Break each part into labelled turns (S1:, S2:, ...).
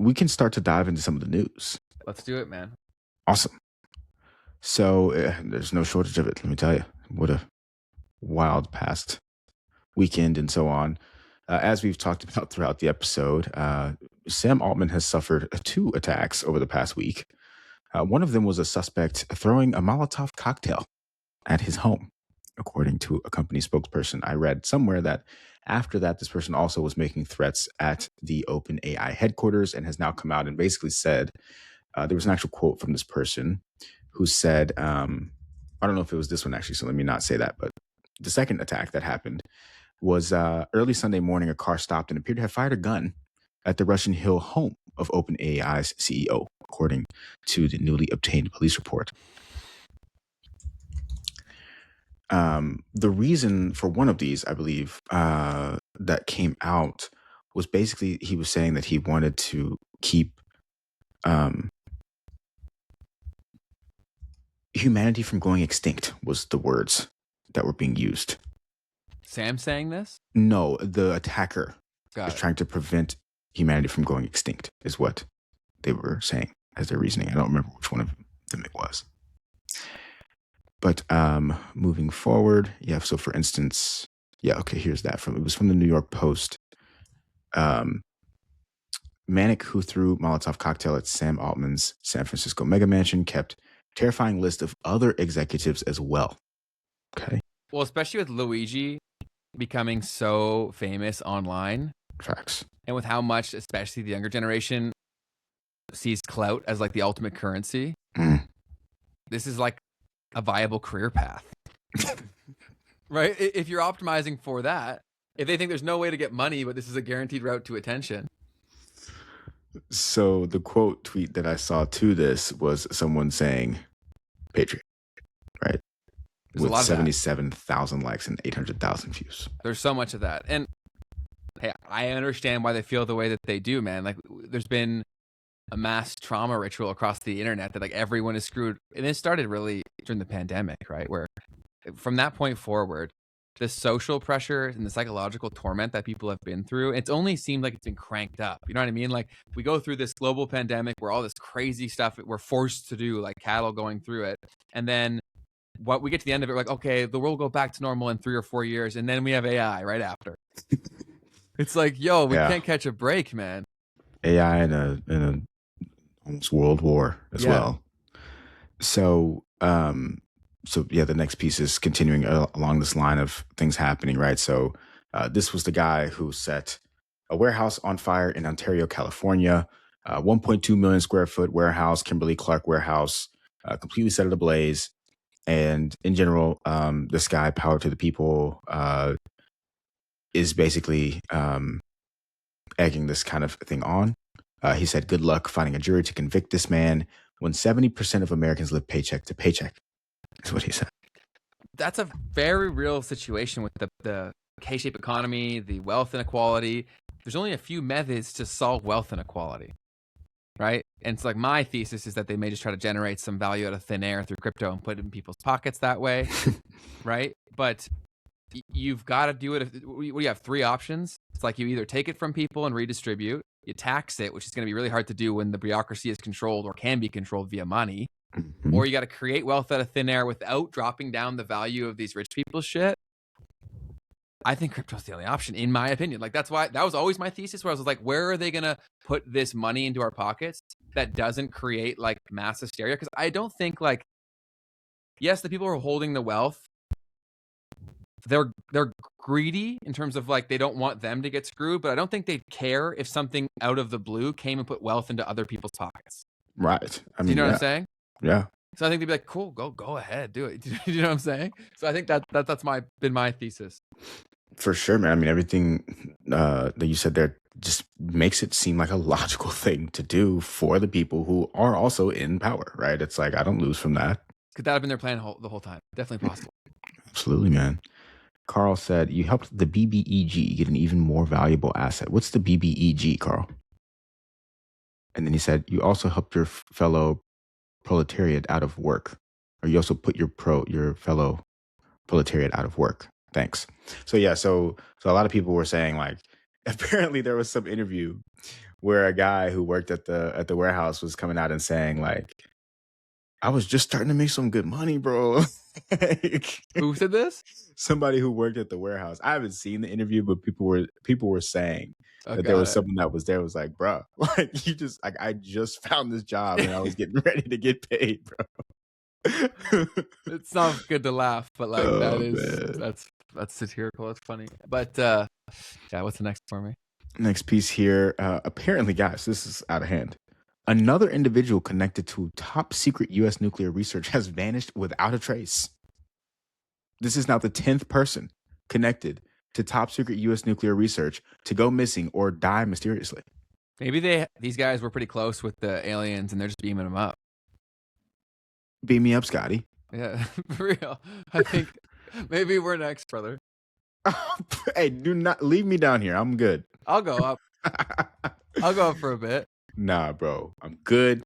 S1: we can start to dive into some of the news.
S2: Let's do it, man.
S1: Awesome. So there's no shortage of it. Let me tell you, what a wild past weekend and so on. As we've talked about throughout the episode, Sam Altman has suffered 2 attacks over the past week. One of them was a suspect throwing a Molotov cocktail at his home, according to a company spokesperson. I read somewhere that after that, this person also was making threats at the OpenAI headquarters and has now come out and basically said, there was an actual quote from this person who said, I don't know if it was this one actually, so let me not say that, but the second attack that happened was early Sunday morning. A car stopped and appeared to have fired a gun at the Russian Hill home of OpenAI's CEO, according to the newly obtained police report. The reason for one of these, I believe, that came out was basically he was saying that he wanted to keep humanity from going extinct, was the words that were being used.
S2: Sam saying this?
S1: No, the attacker
S2: Got
S1: was
S2: it.
S1: trying to prevent humanity from going extinct, is what they were saying as their reasoning. I don't remember which one of them it was. But moving forward, yeah, so for instance, yeah, okay, here's that. It was from the New York Post. Manic, who threw Molotov cocktail at Sam Altman's San Francisco mega mansion, kept terrifying list of other executives as well. Okay.
S2: Well, especially with Luigi becoming so famous online.
S1: Facts.
S2: And with how much, especially the younger generation, sees clout as like the ultimate currency. This is like a viable career path. Right? If you're optimizing for that, if they think there's no way to get money, but this is a guaranteed route to attention.
S1: So the quote tweet that I saw to this was someone saying, Patriot, right?
S2: There's
S1: with 77,000 likes and 800,000 views.
S2: There's so much of that. And hey, I understand why they feel the way that they do, man. Like there's been a mass trauma ritual across the internet that like everyone is screwed. And it started really during the pandemic, right? Where from that point forward, the social pressure and the psychological torment that people have been through, it's only seemed like it's been cranked up. You know what I mean? Like we go through this global pandemic where all this crazy stuff we're forced to do, like cattle going through it. And then what we get to the end of it, we're like, okay, the world will go back to normal in 3 or 4 years. And then we have AI right after. It's like, yo, we can't catch a break, man.
S1: AI in a almost world war as well. So, the next piece is continuing along this line of things happening, right? So this was the guy who set a warehouse on fire in Ontario, California, 1.2 million square foot warehouse, Kimberly-Clark warehouse, completely set it ablaze. And in general, this guy, Power to the People, is basically egging this kind of thing on. He said, good luck finding a jury to convict this man when 70% of Americans live paycheck to paycheck. Is what he said.
S2: That's a very real situation with the K-shaped economy, the wealth inequality. There's only a few methods to solve wealth inequality, right? And it's like my thesis is that they may just try to generate some value out of thin air through crypto and put it in people's pockets that way, right? But you've got to do it. You have 3 options. It's like you either take it from people and redistribute, you tax it, which is going to be really hard to do when the bureaucracy is controlled or can be controlled via money. Or you got to create wealth out of thin air without dropping down the value of these rich people's shit. I think crypto's the only option, in my opinion. Like that was always my thesis, where I was like, where are they gonna put this money into our pockets that doesn't create like mass hysteria? Because I don't think like, yes, the people who are holding the wealth, they're greedy in terms of like they don't want them to get screwed, but I don't think they'd care if something out of the blue came and put wealth into other people's pockets.
S1: Right. I mean,
S2: you know what I'm saying?
S1: Yeah.
S2: So I think they'd be like, cool, go ahead, do it. You know what I'm saying? So I think that's been my thesis.
S1: For sure, man. I mean, everything that you said there just makes it seem like a logical thing to do for the people who are also in power, right? It's like, I don't lose from that.
S2: Could that have been their plan the whole time? Definitely possible.
S1: Absolutely, man. Carl said, you helped the BBEG get an even more valuable asset. What's the BBEG, Carl? And then he said, you also helped your fellow proletariat out of work, or you also put your fellow proletariat out of work. Thanks. So yeah, so a lot of people were saying like, apparently there was some interview where a guy who worked at the warehouse was coming out and saying like, "I was just starting to make some good money, bro." Like,
S2: Who said this?
S1: somebody who worked at the warehouse. I haven't seen the interview, but people were saying
S2: Oh,
S1: that there
S2: got
S1: was
S2: it.
S1: someone that was there was like, "Bruh, like you just like I just found this job and I was getting ready to get paid, bro."
S2: It's not good to laugh, but like
S1: Oh man.
S2: that's satirical. That's funny. But yeah, what's the next for me?
S1: Next piece here. Apparently, guys, this is out of hand. Another individual connected to top secret U.S. nuclear research has vanished without a trace. This is now the 10th person connected to top secret U.S. nuclear research to go missing or die mysteriously.
S2: Maybe these guys were pretty close with the aliens, and they're just beaming them up.
S1: Beam me up, Scotty.
S2: Yeah, for real. I think maybe we're next, brother.
S1: Hey, do not leave me down here. I'm good.
S2: I'll go up. I'll go up for a bit.
S1: Nah, bro. I'm good.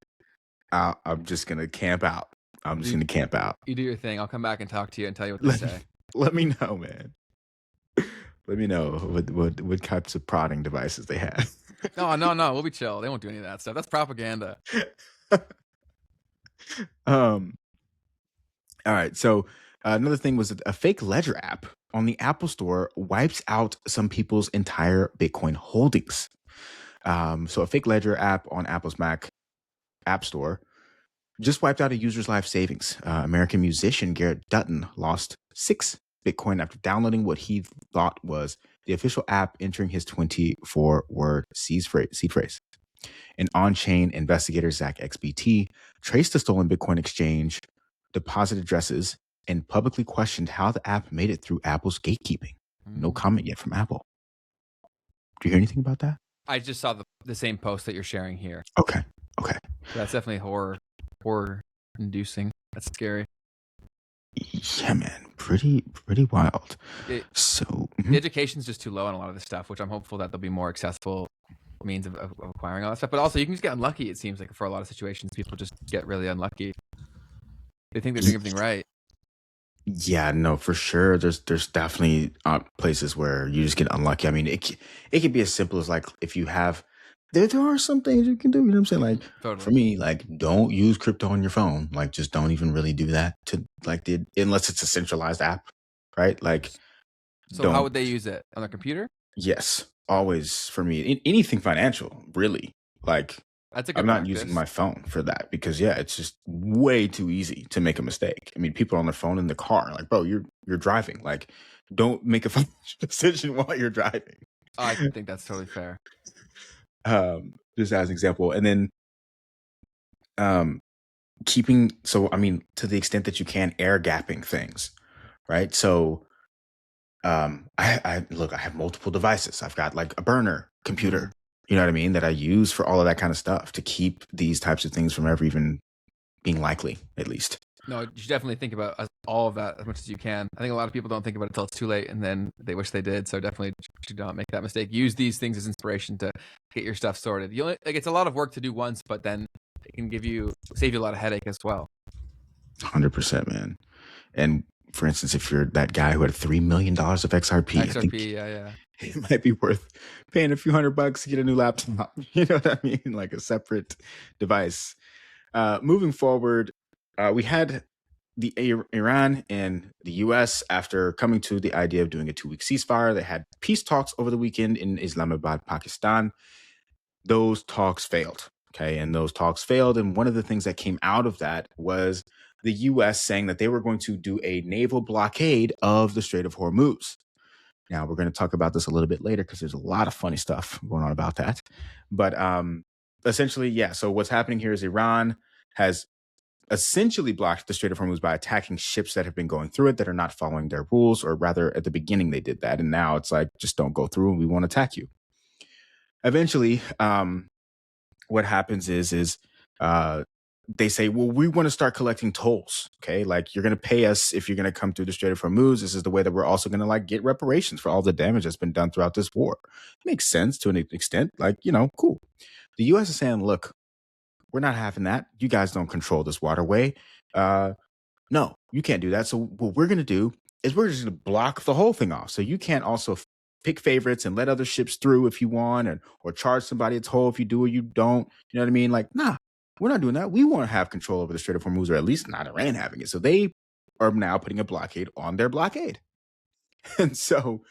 S1: I'm just going to camp out. I'm just going to camp out.
S2: You do your thing. I'll come back and talk to you and tell you what they
S1: Let,
S2: say.
S1: let me know, man. Let me know what types of prodding devices they have.
S2: No. We'll be chill. They won't do any of that stuff. That's propaganda.
S1: All right. So another thing was that a fake ledger app on the Apple Store wipes out some people's entire Bitcoin holdings. So a fake ledger app on Apple's Mac App Store just wiped out a user's life savings. American musician Garrett Dutton lost 6 Bitcoin after downloading what he thought was the official app entering his 24-word seed phrase. An on-chain investigator, Zach XBT, traced the stolen Bitcoin exchange deposit addresses and publicly questioned how the app made it through Apple's gatekeeping. No comment yet from Apple. Do you hear anything about that?
S2: I just saw the same post that you're sharing here.
S1: Okay.
S2: That's definitely horror inducing. That's scary.
S1: Yeah, man. Pretty wild.
S2: The
S1: So
S2: education's just too low on a lot of this stuff, which I'm hopeful that there'll be more accessible means of acquiring all that stuff. But also, you can just get unlucky. It seems like for a lot of situations, people just get really unlucky. They think they're doing everything right.
S1: Yeah, no, for sure. There's definitely places where you just get unlucky. I mean, it could be as simple as like if you have there are some things you can do. You know what I'm saying? Like
S2: Totally.
S1: for me, like don't use crypto on your phone. Like just don't even really do that to like unless it's a centralized app, right? Like
S2: so how would they use it on their computer?
S1: Yes, always for me. Anything financial, really. Like
S2: That's a good
S1: I'm not
S2: practice.
S1: using my phone for that because yeah, it's just way too easy to make a mistake. I mean, people are on their phone in the car, like, bro, you're driving. Like, don't make a financial decision while you're driving.
S2: I think that's totally fair.
S1: Just as an example, and then I mean, to the extent that you can, air gapping things, right? So I look, I have multiple devices. I've got like a burner computer, you know what I mean, that I use for all of that kind of stuff to keep these types of things from ever even being likely, at least.
S2: No, you should definitely think about all of that as much as you can. I think a lot of people don't think about it until it's too late, and then they wish they did. So definitely do not make that mistake. Use these things as inspiration to get your stuff sorted. You only, like it's a lot of work to do once, but then it can save you a lot of headache as well.
S1: 100%, man. And for instance, if you're that guy who had $3 million of XRP, I think
S2: yeah.
S1: it might be worth paying a few $100 to get a new laptop. You know what I mean? Like a separate device. Moving forward, we had the Iran and the U.S. after coming to the idea of doing a 2-week ceasefire. They had peace talks over the weekend in Islamabad, Pakistan. Those talks failed. Okay, and those talks failed. And one of the things that came out of that was the U.S. saying that they were going to do a naval blockade of the Strait of Hormuz. Now, we're going to talk about this a little bit later because there's a lot of funny stuff going on about that. But essentially, yeah. So what's happening here is Iran has essentially blocked the Strait of Hormuz by attacking ships that have been going through it that are not following their rules, or rather at the beginning they did that. And now it's like, just don't go through and we won't attack you. Eventually, what happens is they say, well, we want to start collecting tolls. Okay. Like you're going to pay us if you're going to come through the Strait of Hormuz. This is the way that we're also going to like get reparations for all the damage that's been done throughout this war. It makes sense to an extent. Like, you know, cool. The U.S. is saying, look, we're not having that. You guys don't control this waterway. No, you can't do that. So what we're going to do is we're just going to block the whole thing off. So you can't also pick favorites and let other ships through if you want, or charge somebody a toll if you do or you don't. You know what I mean? Like, nah, we're not doing that. We want to have control over the Strait of Hormuz, or at least not Iran having it. So they are now putting a blockade on their blockade. And so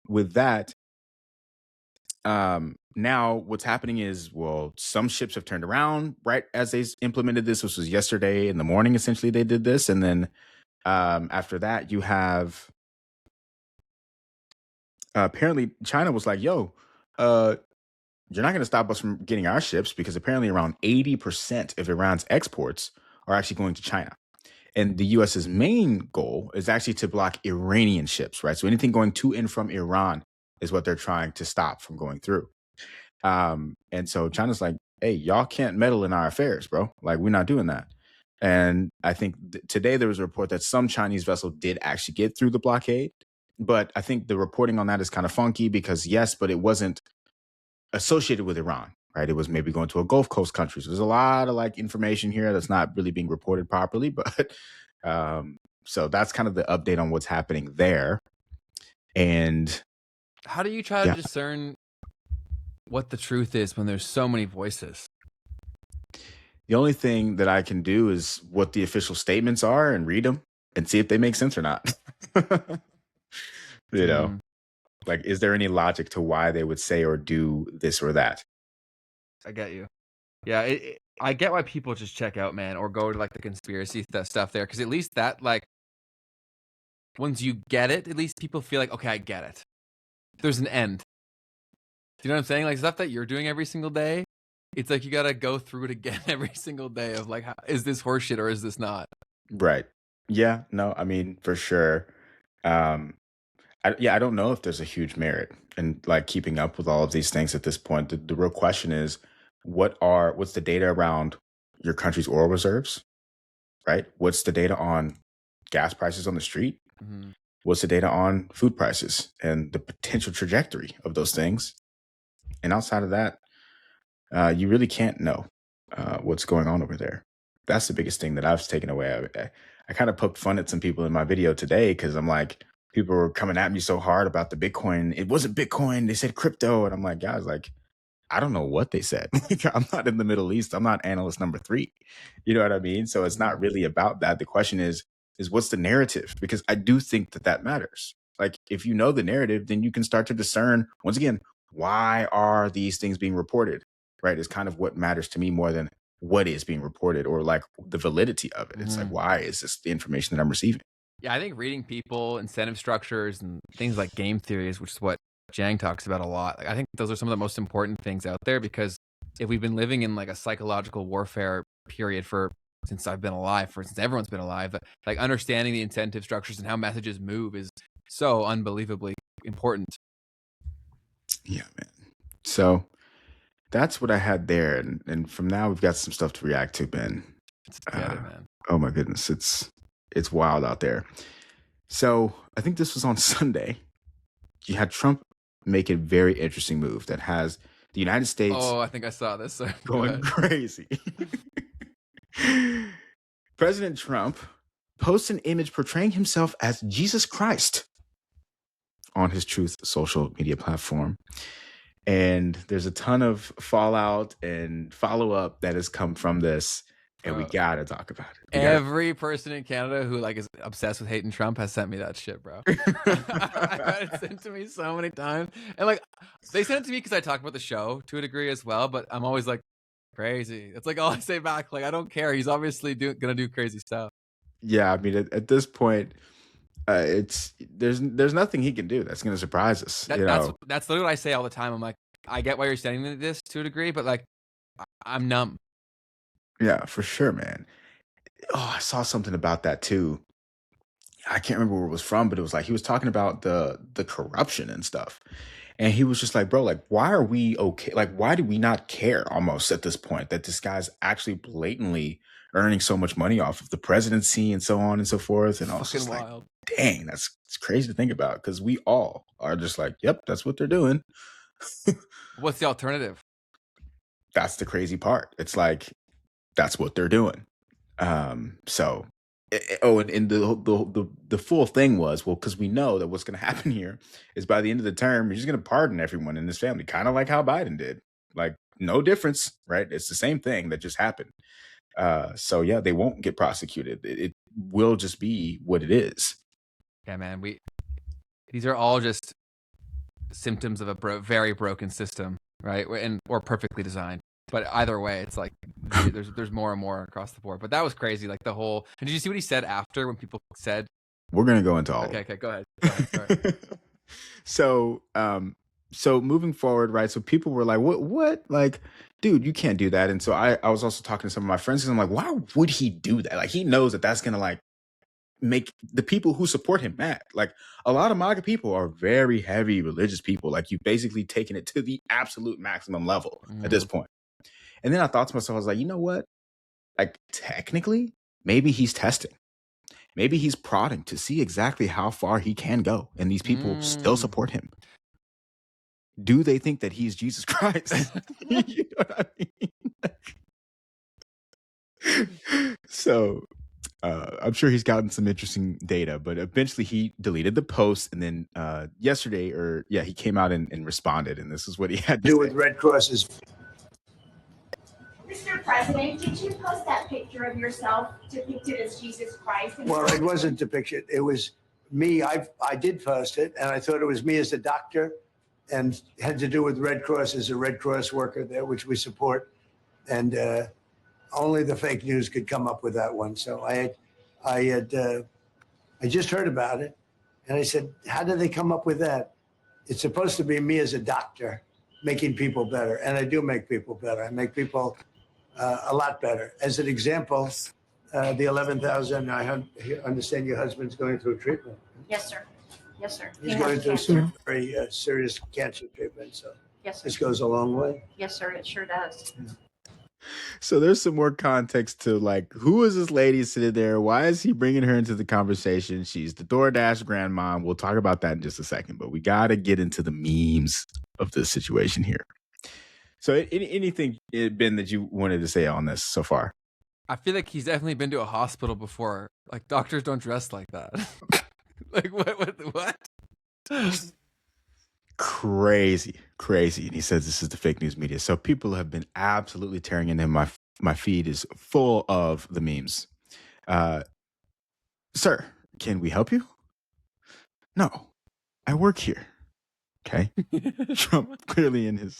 S1: with that, now what's happening is, well, some ships have turned around right as they implemented this. This was yesterday in the morning, essentially, they did this. And then after that, you have apparently China was like, yo, you're not going to stop us from getting our ships, because apparently around 80% of Iran's exports are actually going to China. And the US's main goal is actually to block Iranian ships, right? So anything going to and from Iran is what they're trying to stop from going through. And so China's like, hey, y'all can't meddle in our affairs, bro. Like, we're not doing that. And I think today there was a report that some Chinese vessel did actually get through the blockade. But I think the reporting on that is kind of funky, because yes, but it wasn't associated with Iran, right? It was maybe going to a Gulf Coast country. So there's a lot of like information here that's not really being reported properly. But so that's kind of the update on what's happening there. And
S2: how do you try to discern what the truth is when there's so many voices?
S1: The only thing that I can do is what the official statements are and read them and see if they make sense or not. You know, like, is there any logic to why they would say or do this or that?
S2: I get you. Yeah, I get why people just check out, man, or go to like the conspiracy stuff there, because at least that, like, once you get it, at least people feel like, okay, I get it. There's an end. Do you know what I'm saying? Like, stuff that you're doing every single day, it's like you got to go through it again every single day of like, is this horseshit or is this not?
S1: Right. Yeah. No, I mean, for sure. I don't know if there's a huge merit in like keeping up with all of these things at this point. The real question is, what's the data around your country's oil reserves, right? What's the data on gas prices on the street?
S2: Mm-hmm.
S1: What's the data on food prices and the potential trajectory of those things? And outside of that, you really can't know what's going on over there. That's the biggest thing that I've taken away. I kind of poked fun at some people in my video today, because I'm like, people were coming at me so hard about the Bitcoin. It wasn't Bitcoin. They said crypto. And I'm like, guys, like, I don't know what they said. I'm not in the Middle East. I'm not analyst number 3. You know what I mean? So it's not really about that. The question is what's the narrative? Because I do think that matters. Like, if you know the narrative, then you can start to discern, once again, why are these things being reported, right? Is kind of what matters to me more than what is being reported, or like the validity of it. It's like, why is this the information that I'm receiving?
S2: Yeah, I think reading people, incentive structures, and things like game theories, which is what Jang talks about a lot. Like, I think those are some of the most important things out there, because if we've been living in like a psychological warfare period since I've been alive, since everyone's been alive, like understanding the incentive structures and how messages move is so unbelievably important.
S1: Yeah, man. So that's what I had there. And from now, we've got some stuff to react to, Ben.
S2: Let's get it, man.
S1: Oh my goodness. It's wild out there. So I think this was on Sunday. You had Trump make a very interesting move that has the United States.
S2: Oh, I think I saw this.
S1: Going crazy. President Trump posts an image portraying himself as Jesus Christ on his Truth social media platform. And there's a ton of fallout and follow-up that has come from this. And we gotta talk about it.
S2: Every person in Canada who like is obsessed with hating Trump has sent me that shit, bro. I've had it sent to me so many times, and like they sent it to me because I talk about the show to a degree as well. But I'm always like, crazy. It's like all I say back. Like, I don't care. He's obviously gonna do crazy stuff.
S1: Yeah, I mean, at this point, there's nothing he can do that's gonna surprise us.
S2: That's literally what I say all the time. I'm like, I get why you're saying this to a degree, but like, I'm numb.
S1: Yeah, for sure, man. Oh, I saw something about that too. I can't remember where it was from, but it was like he was talking about the corruption and stuff. And he was just like, bro, like, why are we okay? Like, why do we not care almost at this point that this guy's actually blatantly earning so much money off of the presidency and so on and so forth? And I was just like, dang, it's crazy to think about, because we all are just like, yep, that's what they're doing.
S2: What's the alternative?
S1: That's the crazy part. It's like, that's what they're doing. So and the full thing was, well, because we know that what's going to happen here is by the end of the term, he's going to pardon everyone in his family, kind of like how Biden did. Like, no difference, right? It's the same thing that just happened. So yeah, they won't get prosecuted. It will just be what it is.
S2: Yeah, man. These are all just symptoms of a very broken system, right? Or perfectly designed. But either way, it's like there's more and more across the board. But that was crazy. Like the whole. And did you see what he said after when people said?
S1: We're gonna go into all.
S2: Okay, go ahead. Sorry.
S1: So moving forward, right? So people were like, "What? Like, dude, you can't do that." And so I was also talking to some of my friends, because I'm like, "Why would he do that? Like, he knows that that's gonna like make the people who support him mad. Like, a lot of MAGA people are very heavy religious people. Like, you've basically taken it to the absolute maximum level at this point." And then I thought to myself, I was like, you know what? Like, technically, maybe he's testing. Maybe he's prodding to see exactly how far he can go. And these people still support him. Do they think that he's Jesus Christ? You know what I mean? So I'm sure he's gotten some interesting data, but eventually he deleted the post. And then yesterday, he came out and responded. And this is what he had to
S3: do
S1: say.
S3: with Red Crosses.
S4: Mr. President, did you post that picture of yourself depicted as Jesus Christ?
S3: Well, it wasn't depicted. It was me. I did post it, and I thought it was me as a doctor, and had to do with Red Cross as a Red Cross worker there, which we support. And only the fake news could come up with that one. So I just heard about it, and I said, how did they come up with that? It's supposed to be me as a doctor making people better, and I do make people better. I make people a lot better. As an example, the 11,000, I understand your husband's going through treatment.
S4: Yes, sir. Yes, sir.
S3: He's going through some very serious cancer treatment, so
S4: yes, sir.
S3: This goes a long way.
S4: Yes, sir, it sure does.
S1: So there's some more context to, like, who is this lady sitting there? Why is he bringing her into the conversation? She's the DoorDash grandma. We'll talk about that in just a second, but we got to get into the memes of this situation here. So anything, Ben, that you wanted to say on this so far?
S2: I feel like he's definitely been to a hospital before. Like, doctors don't dress like that. Like, what?
S1: Crazy. And he says this is the fake news media. So people have been absolutely tearing into him. My feed is full of the memes. Sir, can we help you? No, I work here. Okay. Trump clearly in his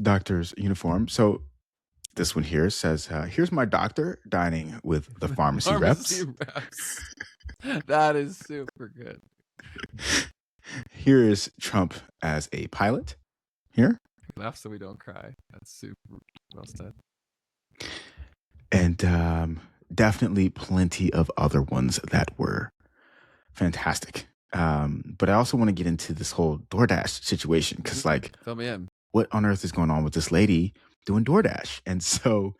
S1: doctor's uniform. So this one here says, here's my doctor dining with the pharmacy reps.
S2: That is super good.
S1: Here is Trump as a pilot. Here.
S2: Laugh so we don't cry. That's super well said.
S1: And definitely plenty of other ones that were fantastic. But I also want to get into this whole DoorDash situation, because, like,
S2: fill me in.
S1: What on earth is going on with this lady doing DoorDash? And so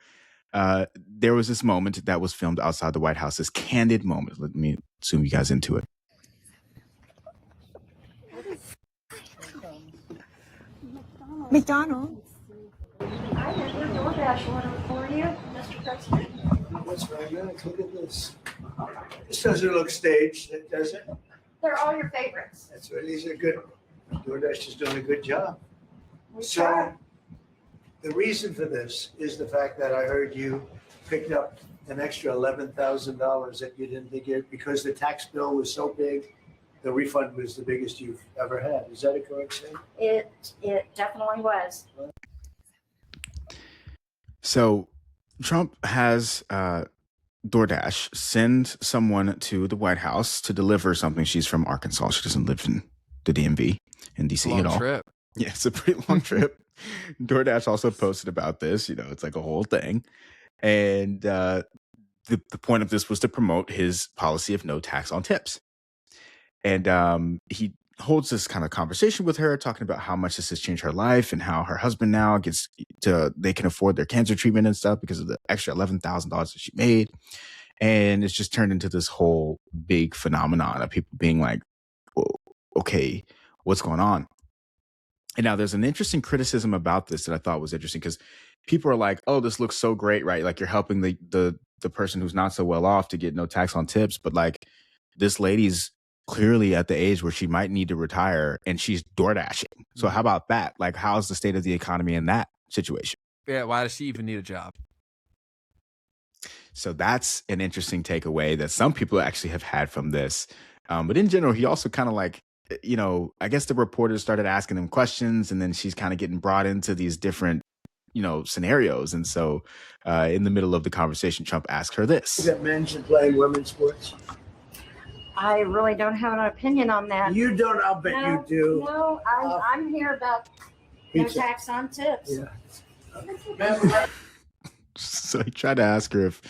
S1: there was this moment that was filmed outside the White House, this candid moment. Let me zoom you guys into it.
S5: McDonald's.
S4: I have your DoorDash order for you, Mr. President.
S3: That's right. Look at this. This doesn't look staged, does it?
S4: They're all your favorites.
S3: That's right. These are good. DoorDash is doing a good job.
S4: We
S3: So
S4: try.
S3: the reason for this is the fact that I heard you picked up an extra $11,000 that you didn't think it, because the tax bill was so big, the refund was the biggest you've ever had. Is that a correct statement?
S4: It definitely was.
S1: So Trump has DoorDash send someone to the White House to deliver something. She's from Arkansas. She doesn't live in the DMV in DC at all.
S2: Trip.
S1: Yeah, it's a pretty long trip. DoorDash also posted about this. You know, it's like a whole thing. And the point of this was to promote his policy of no tax on tips. And he holds this kind of conversation with her, talking about how much this has changed her life and how her husband now they can afford their cancer treatment and stuff because of the extra $11,000 that she made. And it's just turned into this whole big phenomenon of people being like, well, okay, what's going on? And now there's an interesting criticism about this that I thought was interesting because people are like, "Oh, this looks so great, right? Like you're helping the person who's not so well off to get no tax on tips, but like this lady's clearly at the age where she might need to retire and she's door dashing. So how about that? Like, how's the state of the economy in that situation?
S2: Yeah, why does she even need a job?
S1: So that's an interesting takeaway that some people actually have had from this. But in general, he also kind of like, I guess the reporters started asking him questions, and then she's kind of getting brought into these different, scenarios. And so in the middle of the conversation, Trump asked her this.
S3: That men should play in women's sports?
S4: I really don't have an opinion on that.
S3: You don't, I'll bet you do.
S4: No, I'm here about no tax on tips.
S3: Yeah.
S1: So he tried to ask her if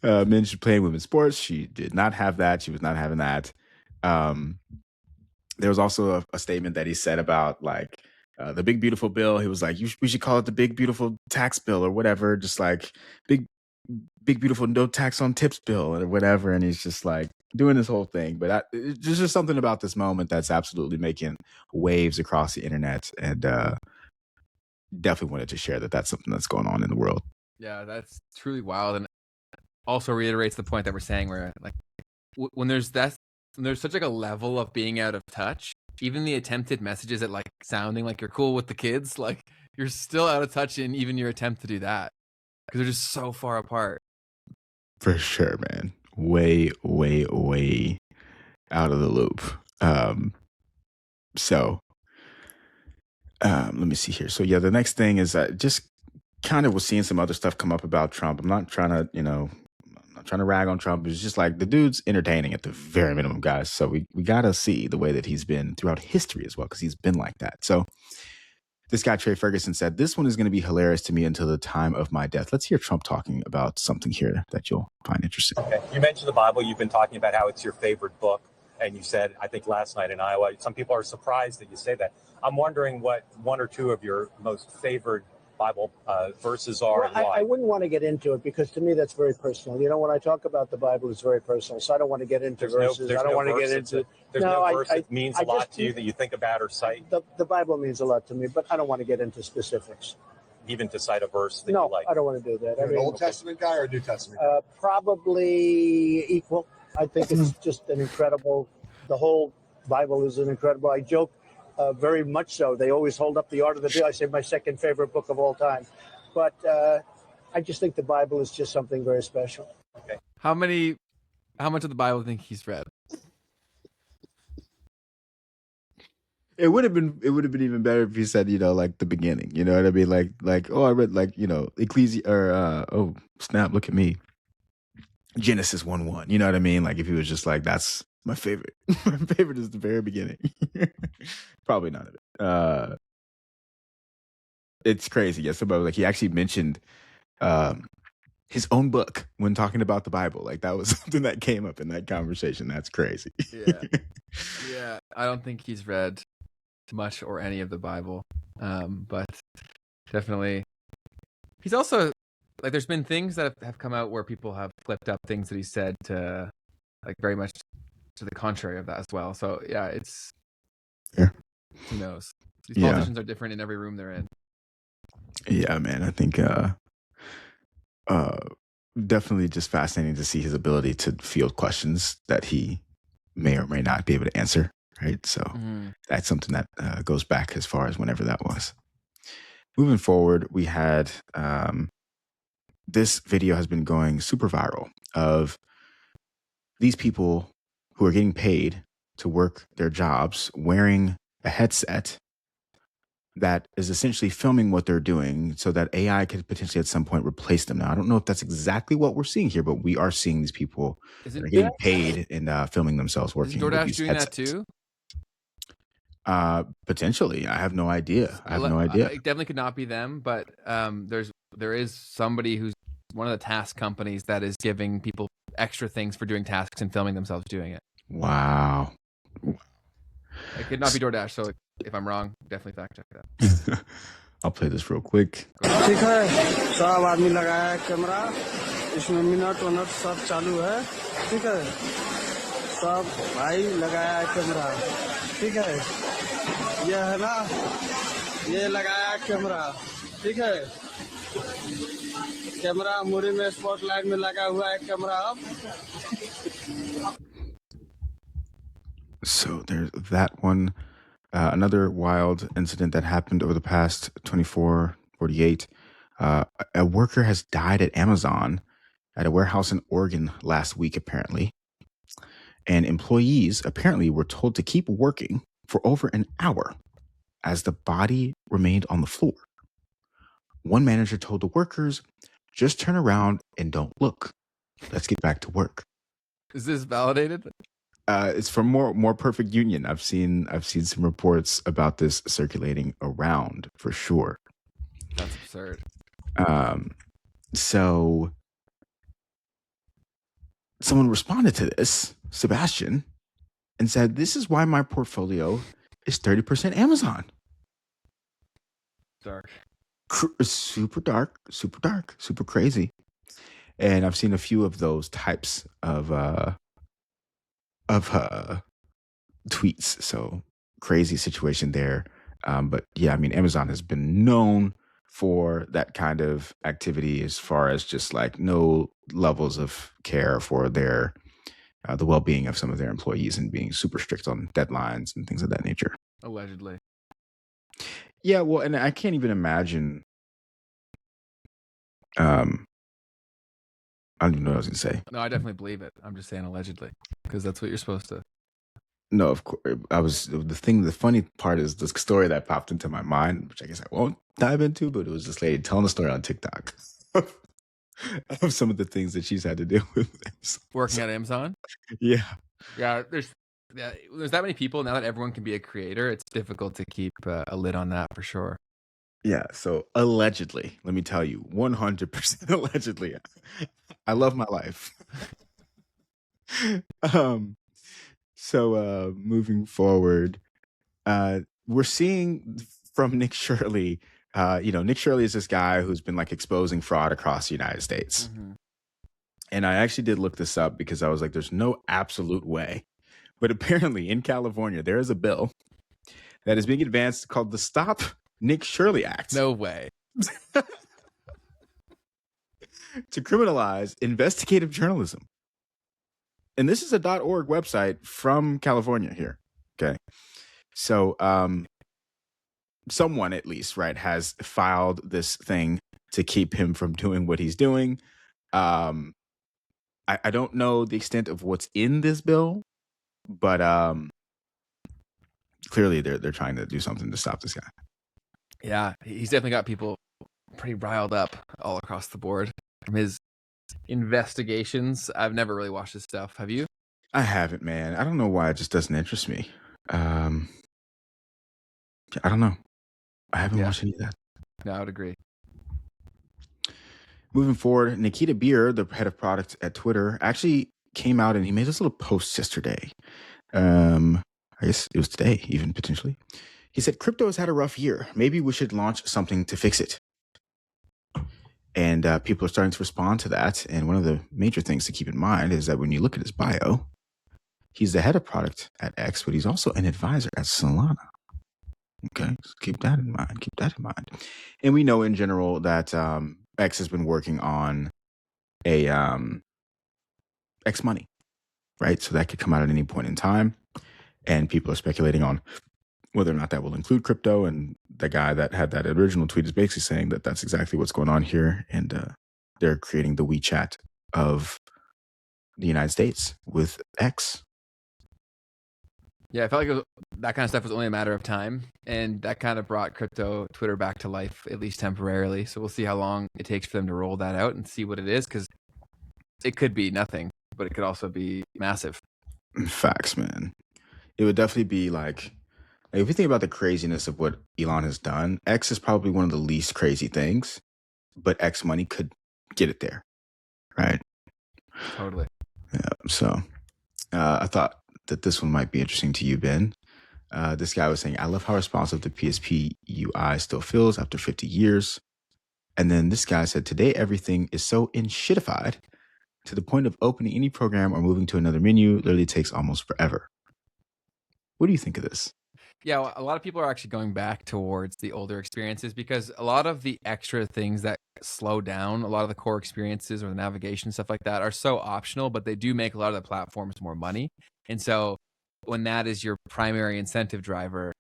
S1: men should play in women's sports. She did not have that. She was not having that. There was also a statement that he said about like the big beautiful bill. He was like, we should call it the big beautiful tax bill or whatever. Just like big beautiful no tax on tips bill or whatever. And he's just like doing this whole thing. But there's just something about this moment that's absolutely making waves across the internet. And definitely wanted to share that that's something that's going on in the world.
S2: Yeah, that's truly wild, and also reiterates the point that we're saying where like when there's such like a level of being out of touch, even the attempted messages at like sounding like you're cool with the kids, like you're still out of touch in even your attempt to do that because they're just so far apart.
S1: For sure, man. Way, way, way out of the loop. So let me see here. So yeah, the next thing is just kind of was seeing some other stuff come up about Trump. I'm not trying to, I'm not trying to rag on Trump. It's just like the dude's entertaining at the very minimum, guys. So we got to see the way that he's been throughout history as well, because he's been like that. So this guy, Trey Ferguson, said, this one is going to be hilarious to me until the time of my death. Let's hear Trump talking about something here that you'll find interesting.
S5: Okay. You mentioned the Bible. You've been talking about how it's your favorite book. And you said, I think last night in Iowa, some people are surprised that you say that. I'm wondering what one or two of your most favorite Bible verses are.
S3: Well,
S5: and why.
S3: I wouldn't want to get into it because to me that's very personal. When I talk about the Bible, it's very personal. So I don't want to get into verses. I don't want to get into.
S5: There's no verse that means a lot to you that you think about or cite.
S3: The Bible means a lot to me, but I don't want to get into specifics.
S5: Even to cite a verse that
S3: no,
S5: you like.
S3: I don't want to do that.
S6: You're an Old Testament guy or a New Testament guy?
S3: Probably equal. I think it's just an incredible. The whole Bible is an incredible. I joke. Very much so. They always hold up the Art of the Deal. I say my second favorite book of all time. But I just think the Bible is just something very special.
S5: Okay.
S2: How much of the Bible do you think he's read?
S1: It would have been even better if he said, like the beginning. You know what I mean? Like I read Ecclesi or oh snap, look at me. Genesis 1:1. You know what I mean? Like if he was just like, that's my favorite. My favorite is the very beginning. Probably none of it. It's crazy. Yeah, somebody was like, he actually mentioned his own book when talking about the Bible. Like that was something that came up in that conversation. That's crazy.
S2: Yeah. I don't think he's read much or any of the Bible. But definitely, he's also like, there's been things that have come out where people have flipped up things that he said to like very much to the contrary of that as well. So yeah, it's who knows? These politicians are different in every room they're in.
S1: Yeah, man. I think definitely just fascinating to see his ability to field questions that he may or may not be able to answer. Right. So that's something that goes back as far as whenever that was. Moving forward, we had this video has been going super viral of these people who are getting paid to work their jobs wearing a headset that is essentially filming what they're doing so that AI could potentially at some point replace them. Now, I don't know if that's exactly what we're seeing here, but we are seeing these people that are getting paid and filming themselves working.
S2: Is DoorDash doing headsets. That too?
S1: Potentially. I have no idea. I have no idea.
S2: It definitely could not be them, but there is somebody who's one of the task companies that is giving people extra things for doing tasks and filming themselves doing it.
S1: Wow.
S2: It could not be DoorDash, so if I'm wrong, definitely fact check that.
S1: I'll play this real quick.
S7: ठीक है, सब आदमी लगाया है camera, इसमें minute वनट सब चालू है, ठीक है, सब भाई लगाया है कैमरा, ठीक है, यह है ना ये लगाया कैमरा, ठीक है, कैमरा मुड़ी में स्पॉटलाइट में लगा हुआ है कैमरा अब।
S1: So there's that one. Another wild incident that happened over the past 24-48. A worker has died at Amazon at a warehouse in Oregon last week, apparently. And employees apparently were told to keep working for over an hour as the body remained on the floor. One manager told the workers, just turn around and don't look. Let's get back to work.
S2: Is this validated?
S1: It's from More Perfect Union. I've seen some reports about this circulating around for sure.
S2: That's absurd.
S1: So someone responded to this, Sebastian, and said, "This is why my portfolio is 30% Amazon."
S2: Dark.
S1: Super dark, super crazy. And I've seen a few of those types of tweets. So crazy situation there. But yeah, I mean, Amazon has been known for that kind of activity as far as just like no levels of care for their the well-being of some of their employees and being super strict on deadlines and things of that nature.
S2: Allegedly.
S1: Yeah, well, and I can't even imagine. I don't even know what I was gonna say.
S2: No, I definitely believe it. I'm just saying allegedly because that's what you're supposed to.
S1: No, of course. The funny part is this story that popped into my mind, which I guess I won't dive into, but it was this lady telling a story on TikTok of some of the things that she's had to deal with.
S2: Working at Amazon?
S1: Yeah.
S2: Yeah, there's that many people now that everyone can be a creator. It's difficult to keep a lid on that for sure.
S1: Yeah. So allegedly, let me tell you, 100% allegedly, I love my life. So moving forward, we're seeing from Nick Shirley. Nick Shirley is this guy who's been like exposing fraud across the United States.
S2: Mm-hmm.
S1: And I actually did look this up because I was like, there's no absolute way. But apparently in California, there is a bill that is being advanced called the Stop Nick Shirley Act.
S2: No way.
S1: To criminalize investigative journalism. And this is a .org website from California here. Okay. So someone at least, right, has filed this thing to keep him from doing what he's doing. I don't know the extent of what's in this bill, but clearly they're trying to do something to stop this guy.
S2: Yeah, he's definitely got people pretty riled up all across the board from his investigations. I've never really watched his stuff. Have you?
S1: I haven't, man. I don't know why it just doesn't interest me. I don't know. I haven't watched any of that.
S2: No, I would agree.
S1: Moving forward, Nikita Beer, the head of product at Twitter, actually came out and he made this little post yesterday. I guess it was today, even potentially. He said, "Crypto has had a rough year. Maybe we should launch something to fix it." And people are starting to respond to that. And one of the major things to keep in mind is that when you look at his bio, he's the head of product at X, but he's also an advisor at Solana. Okay, so keep that in mind. And we know in general that X has been working on a X money, right? So that could come out at any point in time. And people are speculating on whether or not that will include crypto. And the guy that had that original tweet is basically saying that that's exactly what's going on here. And they're creating the WeChat of the United States with X.
S2: Yeah, I felt like that kind of stuff was only a matter of time. And that kind of brought crypto Twitter back to life, at least temporarily. So we'll see how long it takes for them to roll that out and see what it is. Because it could be nothing, but it could also be massive.
S1: Facts, man. It would definitely be like if you think about the craziness of what Elon has done, X is probably one of the least crazy things, but X money could get it there, right?
S2: Totally.
S1: Yeah. So I thought that this one might be interesting to you, Ben. This guy was saying, "I love how responsive the PSP UI still feels after 50 years. And then this guy said, "Today everything is so shitified to the point of opening any program or moving to another menu literally takes almost forever." What do you think of this?
S2: Yeah, a lot of people are actually going back towards the older experiences because a lot of the extra things that slow down a lot of the core experiences or the navigation stuff like that are so optional, but they do make a lot of the platforms more money. And so when that is your primary incentive driver,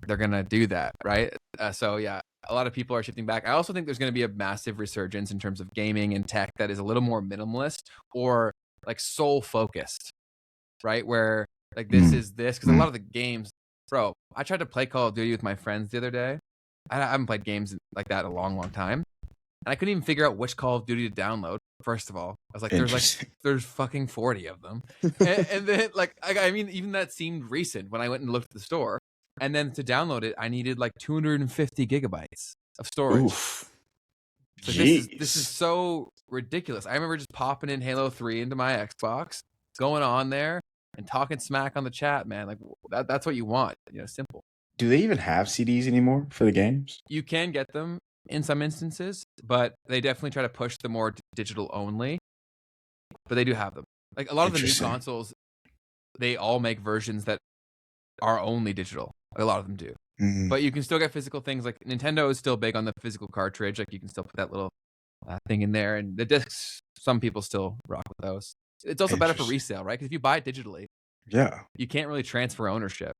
S2: they're going to do that, right? So yeah, a lot of people are shifting back. I also think there's going to be a massive resurgence in terms of gaming and tech that is a little more minimalist or like soul focused, right? Where like this is this, because a lot of the games, bro, I tried to play Call of Duty with my friends the other day. I haven't played games like that in a long, long time. And I couldn't even figure out which Call of Duty to download. First of all, I was like, there's fucking 40 of them. and then like, I mean, even that seemed recent when I went and looked at the store. And then to download it, I needed like 250 gigabytes of storage.
S1: Oof.
S2: So this is so ridiculous. I remember just popping in Halo 3 into my Xbox, going on there and talking smack on the chat, man. Like that's what you want, simple.
S1: Do they even have CDs anymore for the games?
S2: You can get them in some instances, but they definitely try to push the more digital only. But they do have them. Like a lot of the new consoles, they all make versions that are only digital. Like, a lot of them do. But you can still get physical things. Like Nintendo is still big on the physical cartridge. Like you can still put that little thing in there. And the discs, some people still rock with those. It's also better for resale, right? Because if you buy it digitally, you can't really transfer ownership.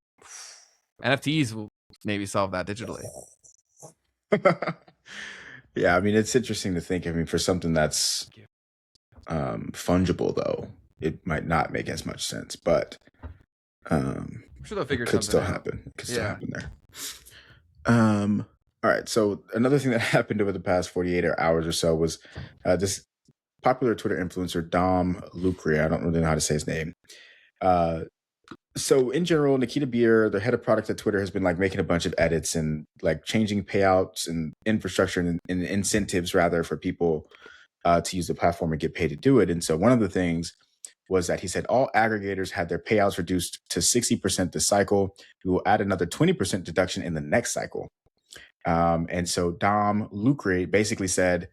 S2: NFTs will maybe solve that digitally.
S1: Yeah, I mean, it's interesting to think. I mean, for something that's fungible, though, it might not make as much sense. But
S2: I'm sure they'll figure
S1: it could
S2: something
S1: still
S2: out.
S1: happen. It could still happen there. All right. So another thing that happened over the past 48 hours or so was this popular Twitter influencer, Dom Lucre. I don't really know how to say his name. So in general, Nikita Beer, the head of product at Twitter, has been like making a bunch of edits and like changing payouts and infrastructure and incentives rather for people to use the platform and get paid to do it. And so one of the things was that he said all aggregators had their payouts reduced to 60% this cycle. We will add another 20% deduction in the next cycle. And so Dom Lucre basically said,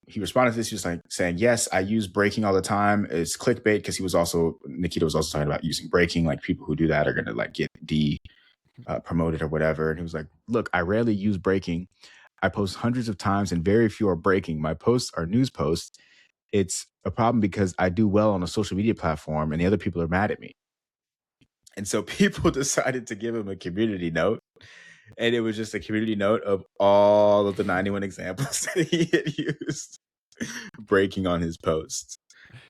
S1: he responded to this. He was like saying, yes, I use breaking all the time. It's clickbait because Nikita was also talking about using breaking. Like people who do that are going to like get promoted or whatever. And he was like, look, I rarely use breaking. I post hundreds of times and very few are breaking. My posts are news posts. It's a problem because I do well on a social media platform and the other people are mad at me. And so people decided to give him a community note. And it was just a community note of all of the 91 examples that he had used breaking on his posts,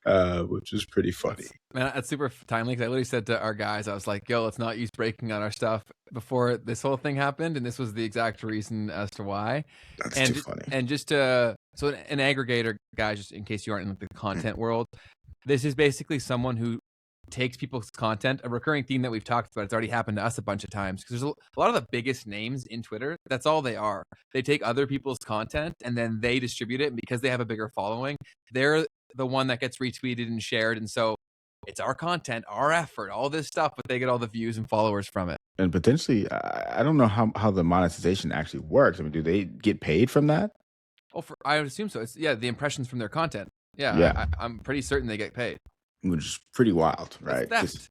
S1: which was pretty funny.
S2: That's super timely because I literally said to our guys, I was like, yo, let's not use breaking on our stuff before this whole thing happened. And this was the exact reason as to why.
S1: That's too funny.
S2: And just so an aggregator, guys, just in case you aren't in the content world, this is basically someone who takes people's content, a recurring theme that we've talked about. It's already happened to us a bunch of times because there's a lot of the biggest names in Twitter. That's all they are. They take other people's content and then they distribute it. And because they have a bigger following, they're the one that gets retweeted and shared. And so it's our content, our effort, all this stuff, but they get all the views and followers from it.
S1: And potentially, I don't know how the monetization actually works. I mean, do they get paid from that?
S2: Oh, I would assume so. It's the impressions from their content. Yeah. I'm pretty certain they get paid.
S1: Which is pretty wild, right?
S2: That's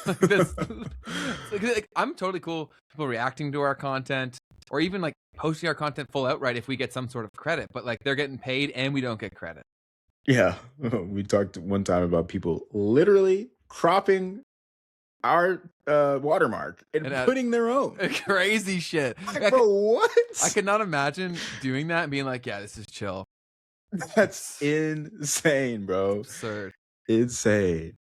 S2: like, I'm totally cool people reacting to our content or even like posting our content full outright if we get some sort of credit, but like they're getting paid and we don't get credit.
S1: Yeah. We talked one time about people literally cropping our watermark and putting their own.
S2: Crazy shit.
S1: Like, bro, what?
S2: I could not imagine doing that and being like, yeah, this is chill.
S1: That's insane, bro.
S2: Absurd.
S1: Insane.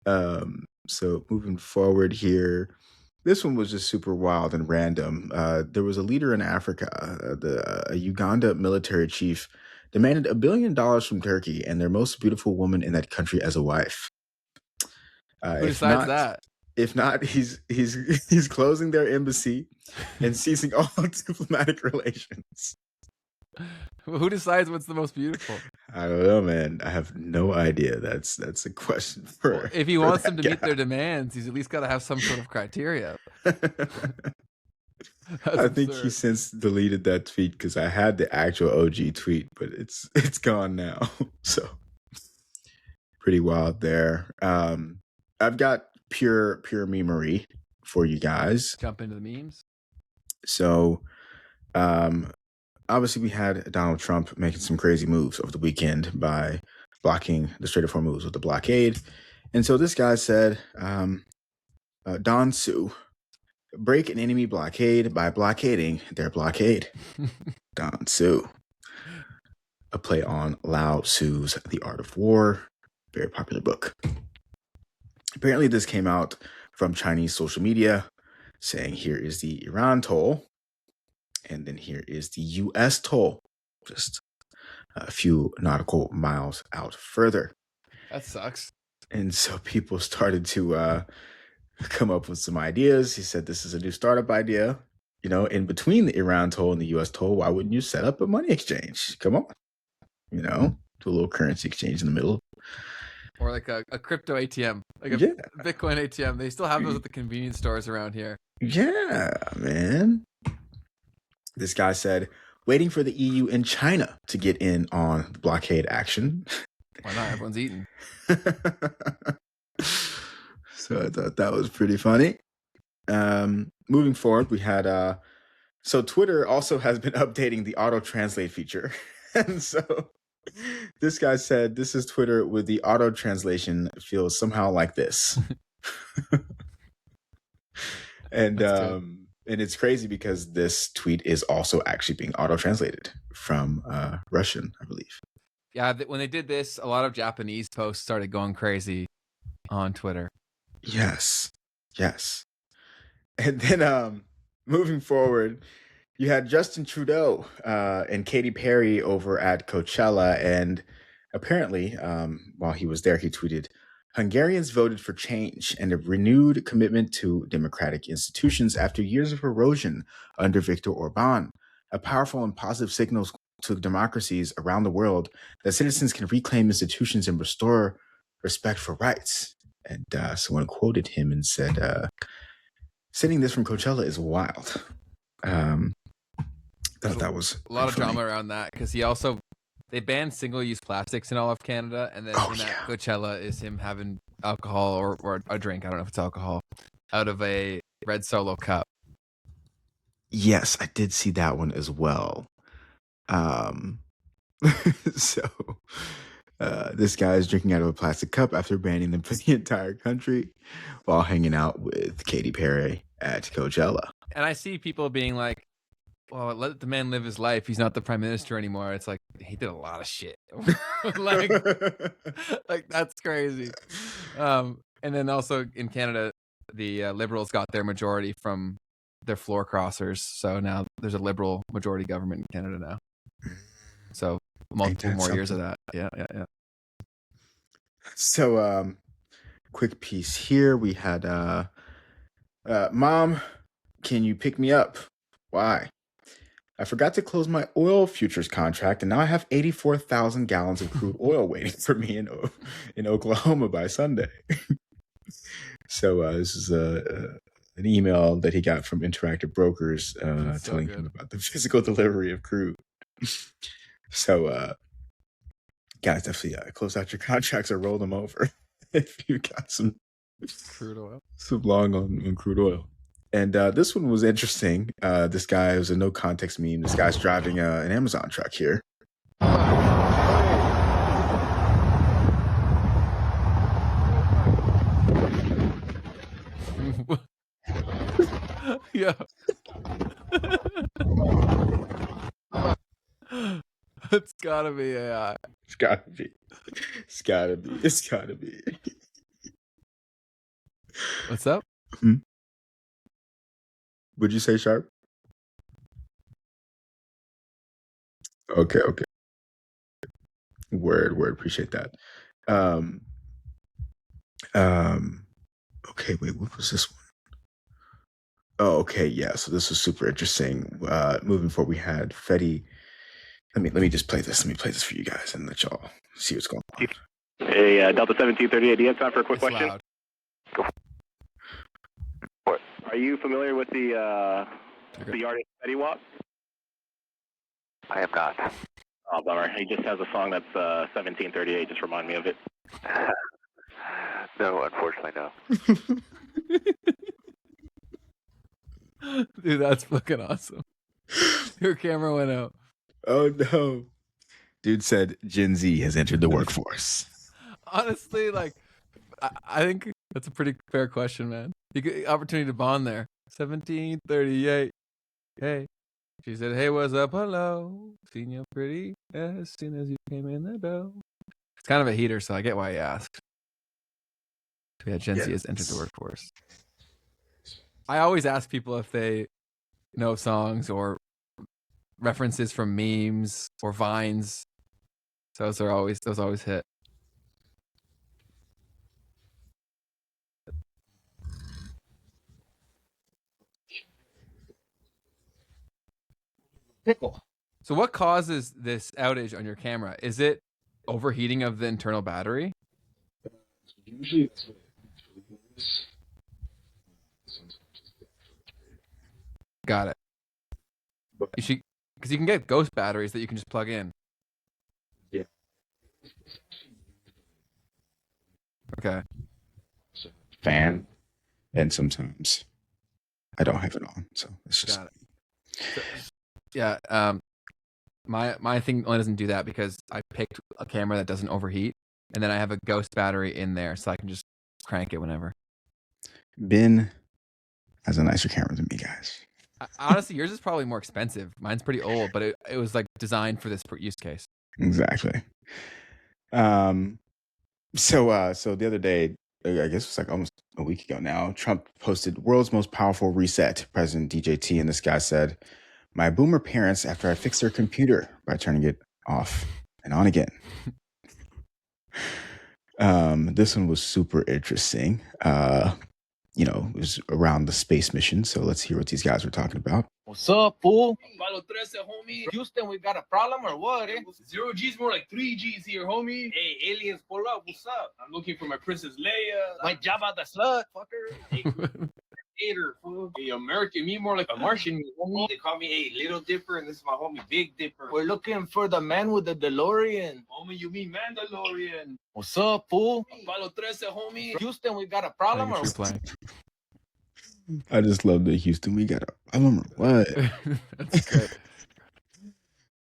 S1: So moving forward here, this one was just super wild and random. There was a leader in Africa, a Uganda military chief, demanded $1 billion from Turkey and their most beautiful woman in that country as a wife.
S2: Who decides that?
S1: If not, he's closing their embassy and ceasing all diplomatic relations.
S2: Who decides what's the most beautiful?
S1: I don't know, man. I have no idea. That's a question for.
S2: Well, if he wants them to meet their demands, he's at least got to have some sort of criteria.
S1: I think he since deleted that tweet because I had the actual OG tweet, but it's gone now. So pretty wild there. I've got pure memery for you guys.
S2: Jump into the memes.
S1: So, obviously, we had Donald Trump making some crazy moves over the weekend by blocking the Strait of Hormuz with the blockade. And so this guy said, Don Su, break an enemy blockade by blockading their blockade. Don Su. A play on Lao Tzu's The Art of War, very popular book. Apparently, this came out from Chinese social media saying here is the Iran toll, and then here is the U.S. toll, just a few nautical miles out further.
S2: That sucks.
S1: And so people started to come up with some ideas. He said this is a new startup idea. You know, in between the Iran toll and the U.S. toll, why wouldn't you set up a money exchange? Come on. You know, do a little currency exchange in the middle.
S2: Or like a crypto ATM, like a Bitcoin ATM. They still have those at the convenience stores around here.
S1: Yeah, man. This guy said, waiting for the EU and China to get in on the blockade action.
S2: Why not? Everyone's eating.
S1: So I thought that was pretty funny. Moving forward, we had so Twitter also has been updating the auto translate feature. And so this guy said, this is Twitter with the auto translation feels somehow like this. And it's crazy because this tweet is also actually being auto translated from Russian, I believe.
S2: Yeah, when they did this, a lot of Japanese posts started going crazy on Twitter.
S1: Yes. And then moving forward, you had Justin Trudeau and Katy Perry over at Coachella, and apparently, while he was there, he tweeted, Hungarians voted for change and a renewed commitment to democratic institutions after years of erosion under Viktor Orban. A powerful and positive signal to democracies around the world that citizens can reclaim institutions and restore respect for rights. And someone quoted him and said, sitting this from Coachella is wild. That was
S2: a lot of drama around that because they banned single-use plastics in all of Canada, and then Coachella is him having alcohol or a drink, I don't know if it's alcohol, out of a red Solo cup.
S1: Yes, I did see that one as well. So this guy is drinking out of a plastic cup after banning them for the entire country while hanging out with Katy Perry at Coachella.
S2: And I see people being like, well, let the man live his life. He's not the prime minister anymore. It's like, he did a lot of shit. like that's crazy. And then also in Canada, the Liberals got their majority from their floor crossers. So now there's a Liberal majority government in Canada now. So multiple more years of that. Yeah.
S1: So quick piece here. We had Mom, can you pick me up? Why? I forgot to close my oil futures contract, and now I have 84,000 gallons of crude oil waiting for me in Oklahoma by Sunday. So this is an email that he got from Interactive Brokers telling him about the physical delivery of crude. So guys, definitely close out your contracts or roll them over if you got some
S2: crude oil,
S1: some long on crude oil. And this one was interesting. This guy was a no context meme. This guy's driving an Amazon truck here.
S2: Yeah. It's gotta be AI.
S1: It's gotta be.
S2: What's up?
S1: Would you say Sharp? Okay. Word. Appreciate that. Okay, wait, what was this one? Oh, okay, yeah. So this was super interesting. Moving forward, we had Fetty. Let me just play this. Let me play this for you guys and let y'all see what's going on.
S8: Hey, Delta 1738, do you have time for a quick question?
S2: Loud.
S8: Go for it. Are you familiar with the artist Fetty Wap?
S9: I am not.
S8: Oh, bummer. He just has a song that's 1738. Just remind me of it.
S9: No, unfortunately, no.
S2: Dude, that's fucking awesome. Your camera went out.
S1: Oh no. Dude said Gen Z has entered the workforce.
S2: Honestly, like, I think that's a pretty fair question, man. You get opportunity to bond there. 1738. Hey. She said, hey, what's up? Hello. Seen you pretty as soon as you came in the door. It's kind of a heater, so I get why you asked. Yeah, Gen Z has entered the workforce. I always ask people if they know songs or references from memes or vines. Those always hit.
S6: Pickle.
S2: So what causes this outage on your camera? Is it overheating of the internal battery?
S6: Usually that's what it is.
S2: Got it. You should, because you can get ghost batteries that you can just plug in.
S6: Yeah.
S2: Okay.
S1: Fan. And sometimes I don't have it on. So it's just
S2: Got it. So, yeah. My thing only doesn't do that because I picked a camera that doesn't overheat, and then I have a ghost battery in there, so I can just crank it whenever.
S1: Ben has a nicer camera than me, guys.
S2: Honestly, yours is probably more expensive. Mine's pretty old, but it was like designed for this use case.
S1: Exactly. So the other day, I guess it was like almost a week ago now, Trump posted world's most powerful reset. President DJT and this guy said, my boomer parents after I fixed their computer by turning it off and on again. This one was super interesting. It was around the space mission. So let's hear what these guys were talking about.
S10: What's up, fool? Palo 13, homie. Houston, we got a problem or what, eh? 0 G's, more like 3 G's here, homie. Hey, aliens, pull up. What's up? I'm looking for my Princess Leia. My Jabba the Slut, fucker. Hey, hater, fool. Hey, American, me more like a Martian, homie. They call me, hey, Little Dipper, and this is my homie, Big Dipper. We're looking for the man with the DeLorean. Homie, you mean Mandalorian. What's up, fool? Palo 13, homie. Houston, we got a problem or what?
S1: I just love that Houston. We got a problem or what?
S2: That's great.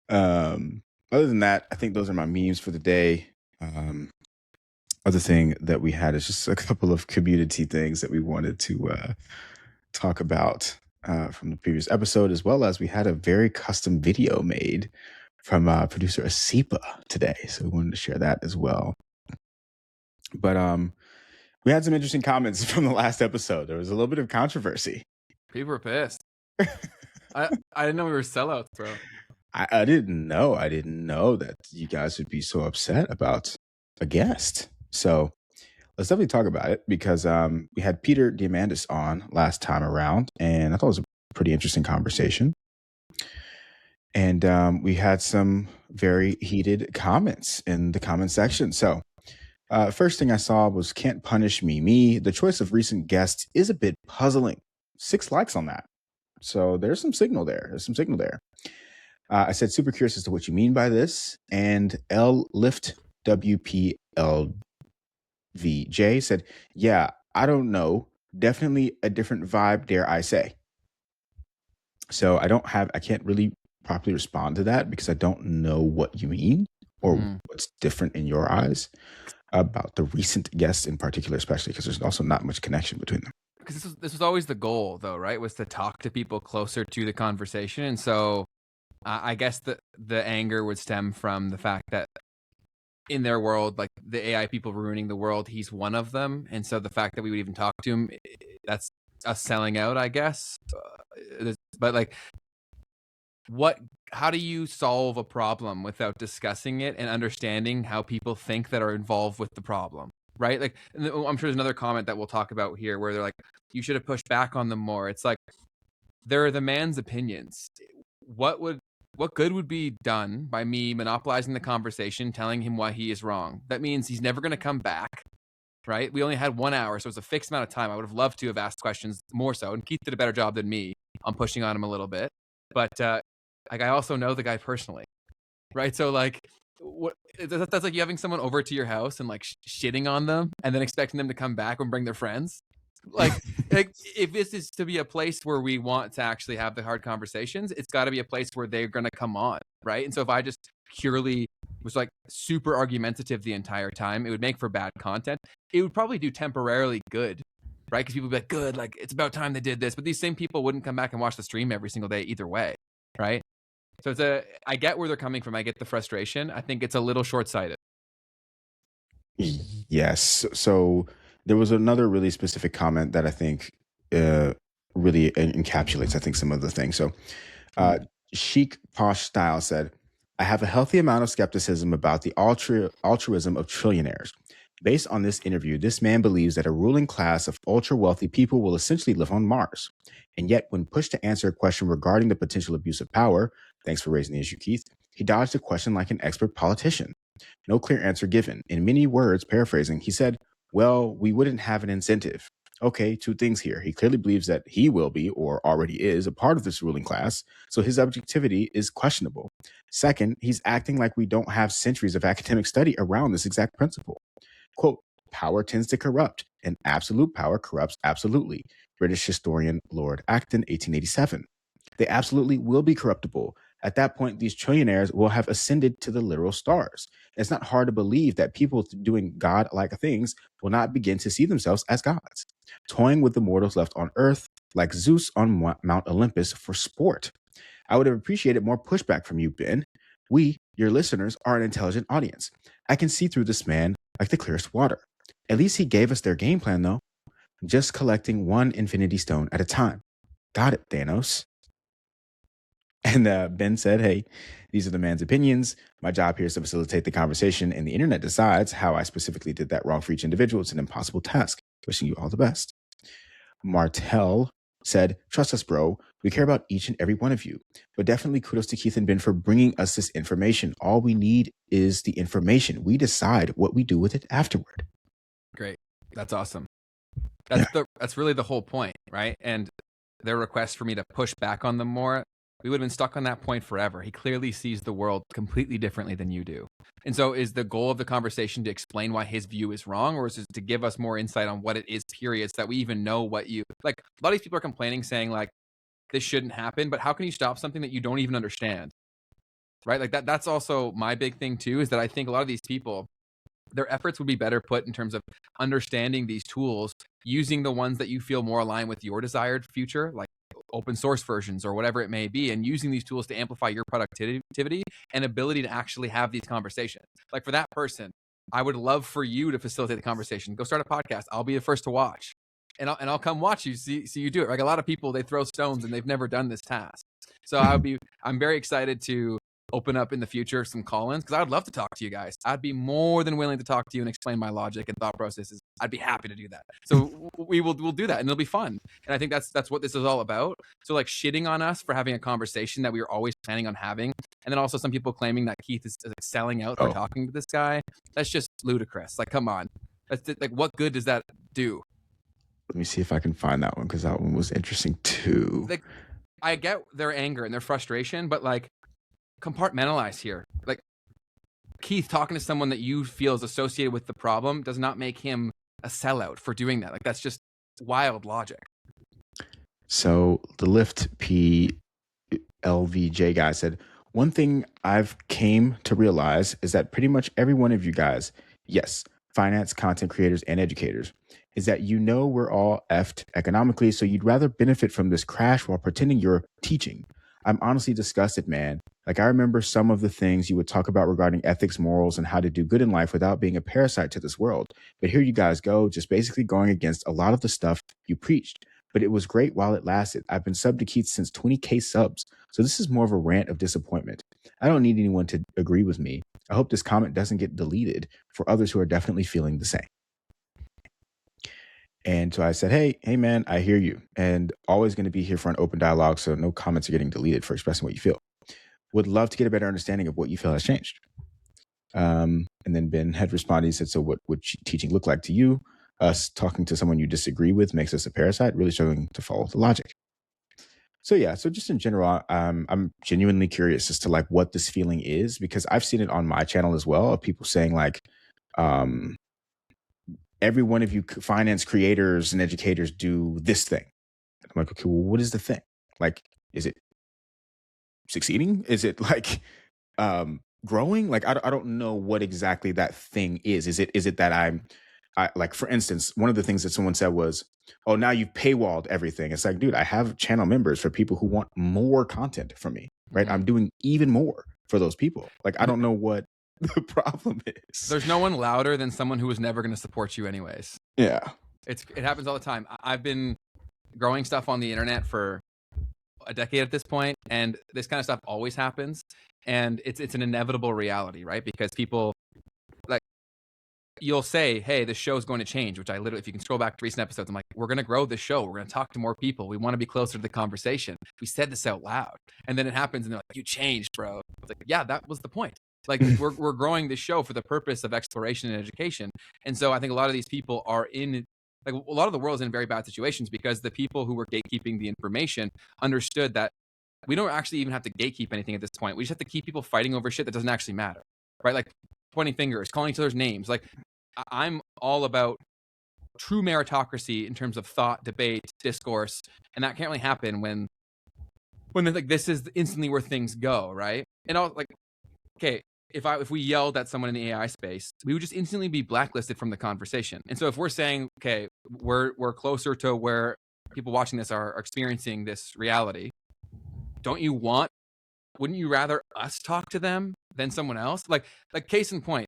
S1: Other than that, I think those are my memes for the day. Other thing that we had is just a couple of community things that we wanted to talk about from the previous episode, as well as we had a very custom video made from producer Asipa today. So we wanted to share that as well. But we had some interesting comments from the last episode. There was a little bit of controversy.
S2: People were pissed. I didn't know we were sellouts, bro.
S1: I didn't know. I didn't know that you guys would be so upset about a guest. So let's definitely talk about it because we had Peter Diamandis on last time around, and I thought it was a pretty interesting conversation. And we had some very heated comments in the comment section. So first thing I saw was can't punish me. The choice of recent guests is a bit puzzling. 6 likes on that. So there's some signal there. I said super curious as to what you mean by this. And L Lift WPLVJ said, yeah, I don't know. Definitely a different vibe, dare I say. So I can't really properly respond to that because I don't know what you mean or what's different in your eyes about the recent guests in particular, especially because there's also not much connection between them.
S2: Because this was always the goal, though, right? Was to talk to people closer to the conversation. And so I guess the anger would stem from the fact that in their world, like the AI people ruining the world, he's one of them. And so the fact that we would even talk to him, that's us selling out, I guess. But like, how do you solve a problem without discussing it and understanding how people think that are involved with the problem? Right? Like, I'm sure there's another comment that we'll talk about here where they're like, you should have pushed back on them more. It's like, they're the man's opinions. What good would be done by me monopolizing the conversation, telling him why he is wrong? That means he's never going to come back, right? We only had 1 hour, so it's a fixed amount of time. I would have loved to have asked questions more so, and Keith did a better job than me on pushing on him a little bit. But like, I also know the guy personally, right? So like, that's like you having someone over to your house and like shitting on them and then expecting them to come back and bring their friends. like if this is to be a place where we want to actually have the hard conversations, it's got to be a place where they're going to come on, right? And so if I just purely was like super argumentative the entire time, it would make for bad content. It would probably do temporarily good, right? Because people would be like, good, like it's about time they did this. But these same people wouldn't come back and watch the stream every single day either way, right? So I get where they're coming from. I get the frustration. I think it's a little short-sighted.
S1: Yes. So there was another really specific comment that I think really encapsulates, I think, some of the things. So Chic Posh Style said, I have a healthy amount of skepticism about the altruism of trillionaires. Based on this interview, this man believes that a ruling class of ultra wealthy people will essentially live on Mars. And yet, when pushed to answer a question regarding the potential abuse of power, thanks for raising the issue, Keith, he dodged the question like an expert politician. No clear answer given. In many words, paraphrasing, he said, well, we wouldn't have an incentive. Okay, two things here. He clearly believes that he will be, or already is, a part of this ruling class, so his objectivity is questionable. Second, he's acting like we don't have centuries of academic study around this exact principle. Quote, power tends to corrupt, and absolute power corrupts absolutely. British historian Lord Acton, 1887. They absolutely will be corruptible. At that point, these trillionaires will have ascended to the literal stars. It's not hard to believe that people doing God-like things will not begin to see themselves as gods, toying with the mortals left on Earth, like Zeus on Mount Olympus for sport. I would have appreciated more pushback from you, Ben. We, your listeners, are an intelligent audience. I can see through this man like the clearest water. At least he gave us their game plan, though. Just collecting one infinity stone at a time. Got it, Thanos. And Ben said, hey, these are the man's opinions. My job here is to facilitate the conversation, and the internet decides how I specifically did that wrong for each individual. It's an impossible task. Wishing you all the best. Martel said, trust us, bro. We care about each and every one of you. But definitely kudos to Keith and Ben for bringing us this information. All we need is the information. We decide what we do with it afterward.
S2: Great. That's awesome. That's really the whole point, right? And their request for me to push back on them more, we would have been stuck on that point forever. He clearly sees the world completely differently than you do. And so is the goal of the conversation to explain why his view is wrong, or is it to give us more insight on what it is, period, so that we even know what you, like, a lot of these people are complaining saying like, this shouldn't happen, but how can you stop something that you don't even understand? Right? Like that's also my big thing too, is that I think a lot of these people, their efforts would be better put in terms of understanding these tools, using the ones that you feel more aligned with your desired future, like open source versions or whatever it may be, and using these tools to amplify your productivity and ability to actually have these conversations. Like for that person, I would love for you to facilitate the conversation. Go start a podcast. I'll be the first to watch, and I'll come watch you, see you do it. Like a lot of people, they throw stones and they've never done this task. So I'm very excited to open up in the future some call-ins, because I would love to talk to you guys. I'd be more than willing to talk to you and explain my logic and thought processes. I'd be happy to do that. So we'll do that, and it'll be fun. And I think that's what this is all about. So like shitting on us for having a conversation that we were always planning on having, and then also some people claiming that Keith is like selling out for talking to this guy. That's just ludicrous. Like, come on. That's like, what good does that do?
S1: Let me see if I can find that one, because that one was interesting too.
S2: Like, I get their anger and their frustration, but like, compartmentalize here. Like, Keith talking to someone that you feel is associated with the problem does not make him a sellout for doing that. Like, that's just wild logic.
S1: So the Lyft PLVJ guy said, one thing I've came to realize is that pretty much every one of you guys, yes, finance, content creators, and educators, is that you know we're all effed economically, so you'd rather benefit from this crash while pretending you're teaching. I'm honestly disgusted, man. Like, I remember some of the things you would talk about regarding ethics, morals, and how to do good in life without being a parasite to this world. But here you guys go, just basically going against a lot of the stuff you preached. But it was great while it lasted. I've been subbed to Keith since 20K subs. So this is more of a rant of disappointment. I don't need anyone to agree with me. I hope this comment doesn't get deleted for others who are definitely feeling the same. And so I said, hey, man, I hear you. And always going to be here for an open dialogue. So no comments are getting deleted for expressing what you feel. Would love to get a better understanding of what you feel has changed. And then Ben had responded. He said, so what would teaching look like to you? Us talking to someone you disagree with makes us a parasite, really struggling to follow the logic. So yeah, so just in general, I'm genuinely curious as to like what this feeling is, because I've seen it on my channel as well, of people saying like, every one of you finance creators and educators do this thing. I'm like, okay, well, what is the thing? Like, is it succeeding? Is it like growing? Like, I don't know what exactly that thing is. Is it that I like, for instance, one of the things that someone said was, oh, now you've paywalled everything. It's like, dude, I have channel members for people who want more content from me, right? I'm doing even more for those people. Like, I don't know what the problem is.
S2: There's no one louder than someone who was never going to support you anyways.
S1: Yeah.
S2: It happens all the time. I've been growing stuff on the internet for a decade at this point, and this kind of stuff always happens, and it's an inevitable reality, right? Because people, like, you'll say, hey, this show's going to change, which I literally, if you can scroll back to recent episodes, I'm like, we're going to grow this show. We're going to talk to more people. We want to be closer to the conversation. We said this out loud. And then it happens and they're like, you changed, bro. It's like, yeah, that was the point. Like, we're growing this show for the purpose of exploration and education. And so I think a lot of these people are in, like, a lot of the world is in very bad situations because the people who were gatekeeping the information understood that we don't actually even have to gatekeep anything at this point. We just have to keep people fighting over shit that doesn't actually matter, right? Like, pointing fingers, calling each other's names. Like, I'm all about true meritocracy in terms of thought, debate, discourse, and that can't really happen when like this is instantly where things go, right? And I'll, like, okay, if we yelled at someone in the AI space, we would just instantly be blacklisted from the conversation. And so if we're saying, okay, we're closer to where people watching this are experiencing this reality, wouldn't you rather us talk to them than someone else? Like case in point,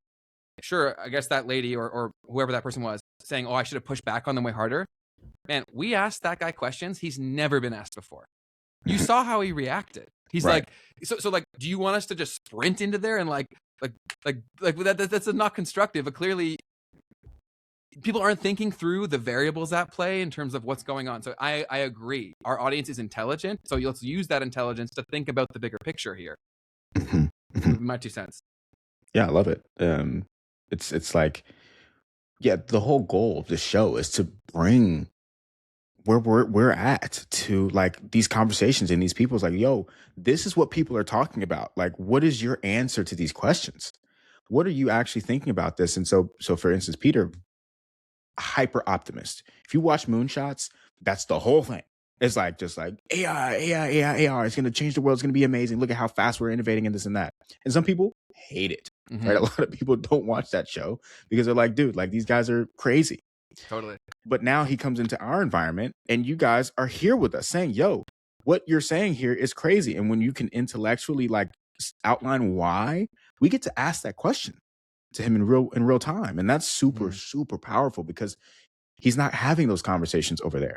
S2: sure, I guess that lady or whoever that person was saying, oh, I should have pushed back on them way harder. Man, we asked that guy questions he's never been asked before. You saw how he reacted. He's right. Like, so like, do you want us to just sprint into there and like that's not constructive, but clearly people aren't thinking through the variables at play in terms of what's going on. So I agree. Our audience is intelligent. So let's use that intelligence to think about the bigger picture here. My 2 cents.
S1: Yeah, I love it. It's like, yeah, the whole goal of the show is to bring where we're at to, like, these conversations and these people's like, yo, this is what people are talking about. Like, what is your answer to these questions? What are you actually thinking about this? And so for instance, Peter, hyper optimist. If you watch Moonshots, that's the whole thing. It's like, just like AI. It's going to change the world. It's going to be amazing. Look at how fast we're innovating and this and that. And some people hate it, right? A lot of people don't watch that show because they're like, dude, like, these guys are crazy.
S2: Totally.
S1: But now he comes into our environment and you guys are here with us saying, yo, what you're saying here is crazy. And when you can intellectually, like, outline why, we get to ask that question to him in real time. And that's super, super powerful because he's not having those conversations over there,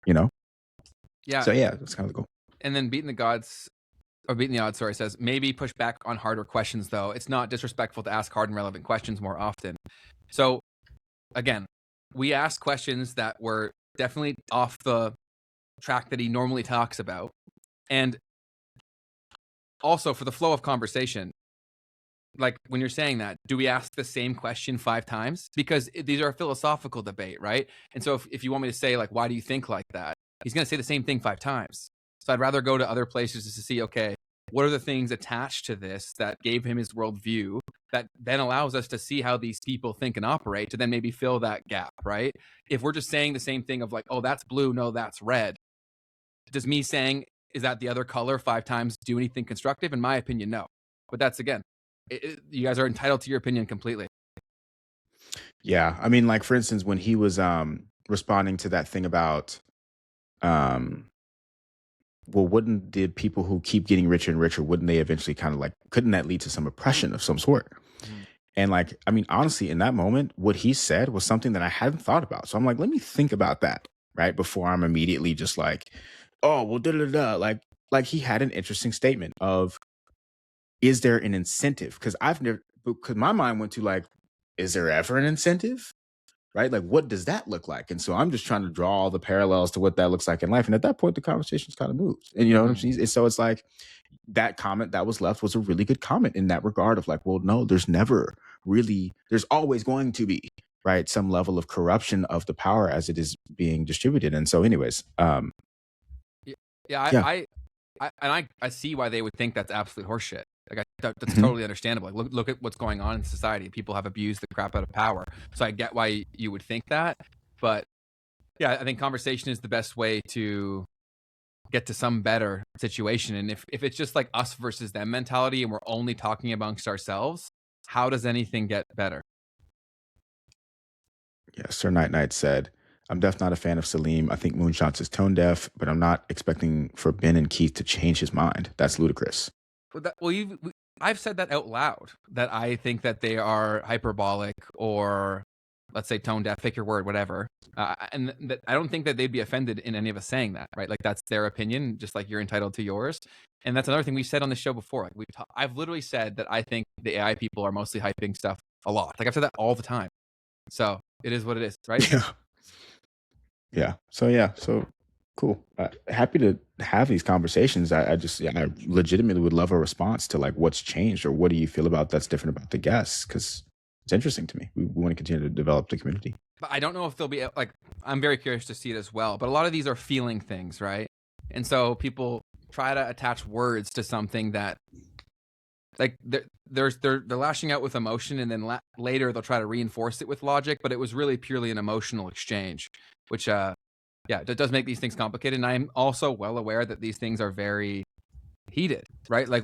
S1: you know?
S2: Yeah.
S1: So yeah, that's kind of the goal.
S2: And then Beating the Odds, sorry, says, maybe push back on harder questions, though. It's not disrespectful to ask hard and relevant questions more often. So again, we asked questions that were definitely off the track that he normally talks about. And also for the flow of conversation, like, when you're saying that, do we ask the same question 5 times? Because these are a philosophical debate, right? And so if you want me to say, like, why do you think like that? He's going to say the same thing 5 times. So I'd rather go to other places just to see, okay, what are the things attached to this that gave him his worldview that then allows us to see how these people think and operate to then maybe fill that gap, right? If we're just saying the same thing of like, oh, that's blue, no, that's red. Does me saying, is that the other color 5 times do anything constructive? In my opinion, no. But that's, again, you guys are entitled to your opinion completely.
S1: Yeah. I mean, like, for instance, when he was responding to that thing about, well, wouldn't the people who keep getting richer and richer, wouldn't they eventually kind of, like, couldn't that lead to some oppression of some sort? And, like, I mean, honestly, in that moment, what he said was something that I hadn't thought about. So I'm like, let me think about that, right? Before I'm immediately just like, oh, well, da-da-da. Like he had an interesting statement of, is there an incentive? Because my mind went to, like, is there ever an incentive? Right? Like, what does that look like? And so I'm just trying to draw all the parallels to what that looks like in life. And at that point, the conversation's kind of moved. And you know what I'm saying? And so it's like, that comment that was left was a really good comment in that regard of, like, well, no, there's always going to be, right, some level of corruption of the power as it is being distributed. And so anyways,
S2: I see why they would think that's absolute horseshit. Like that's
S1: Mhm.
S2: totally understandable. Like look at what's going on in society. People have abused the crap out of power. So I get why you would think that, but yeah, I think conversation is the best way to get to some better situation. And if it's just like us versus them mentality and we're only talking amongst ourselves, how does anything get better?
S1: Yeah, Sir Night Night said, I'm definitely not a fan of Salim. I think Moonshots is tone deaf, but I'm not expecting for Ben and Keith to change his mind. That's ludicrous.
S2: I've said that out loud, that I think that they are hyperbolic or, let's say, tone deaf, pick your word, whatever. And that I don't think that they'd be offended in any of us saying that, right? Like that's their opinion, just like you're entitled to yours. And that's another thing we've said on the show before. Like I've literally said that I think the AI people are mostly hyping stuff a lot. Like I've said that all the time. So it is what it is, right?
S1: Yeah. Yeah. So cool. Happy to have these conversations. I legitimately would love a response to like what's changed or what do you feel about that's different about the guests? Because it's interesting to me. We want to continue to develop the community.
S2: But I don't know if they'll be like, I'm very curious to see it as well. But a lot of these are feeling things, right? And so people try to attach words to something that, like, they're lashing out with emotion, and then later they'll try to reinforce it with logic. But it was really purely an emotional exchange, which, yeah, it does make these things complicated. And I'm also well aware that these things are very heated, right? Like,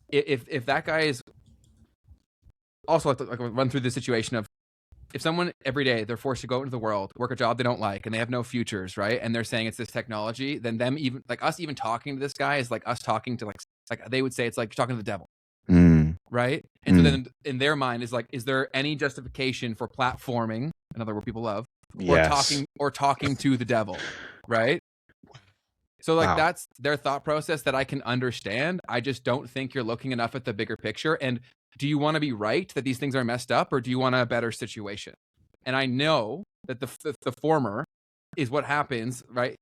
S2: if that guy is also like run through the situation of, if someone every day they're forced to go into the world, work a job they don't like, and they have no futures, right? And they're saying it's this technology, then them even like us even talking to this guy is like us talking to like they would say it's like talking to the devil, right? And so then in their mind is like, is there any justification for platforming, another word people love, or talking to the devil, right? So like that's their thought process that I can understand. I just don't think you're looking enough at the bigger picture. And do you want to be right that these things are messed up, or do you want a better situation? And I know that the former is what happens, right,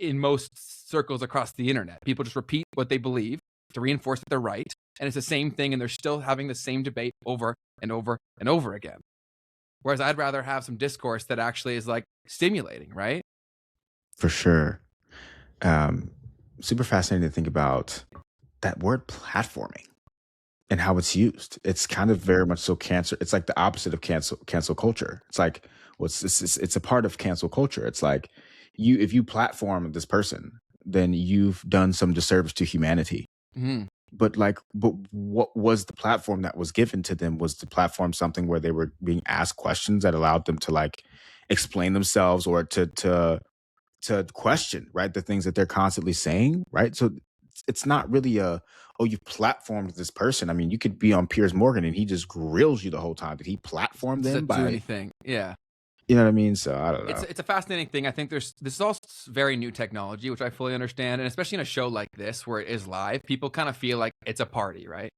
S2: in most circles across the internet. People just repeat what they believe to reinforce that they're right. And it's the same thing, and they're still having the same debate over and over and over again. Whereas I'd rather have some discourse that actually is like stimulating, right?
S1: For sure. Super fascinating to think about that word platforming and how it's used. It's kind of very much so cancer. It's like the opposite of cancel culture. It's like, well, it's a part of cancel culture. It's like if you platform this person, then you've done some disservice to humanity.
S2: Mm-hmm.
S1: But what was the platform that was given to them? Was the platform something where they were being asked questions that allowed them to like explain themselves or to question, right, the things that they're constantly saying, right? So it's not really you platformed this person. I mean, you could be on Piers Morgan and he just grills you the whole time. Did he platform them
S2: do anything? Yeah.
S1: You know what I mean? So I don't know.
S2: It's a fascinating thing. I think this is all very new technology, which I fully understand. And especially in a show like this, where it is live, people kind of feel like it's a party, right?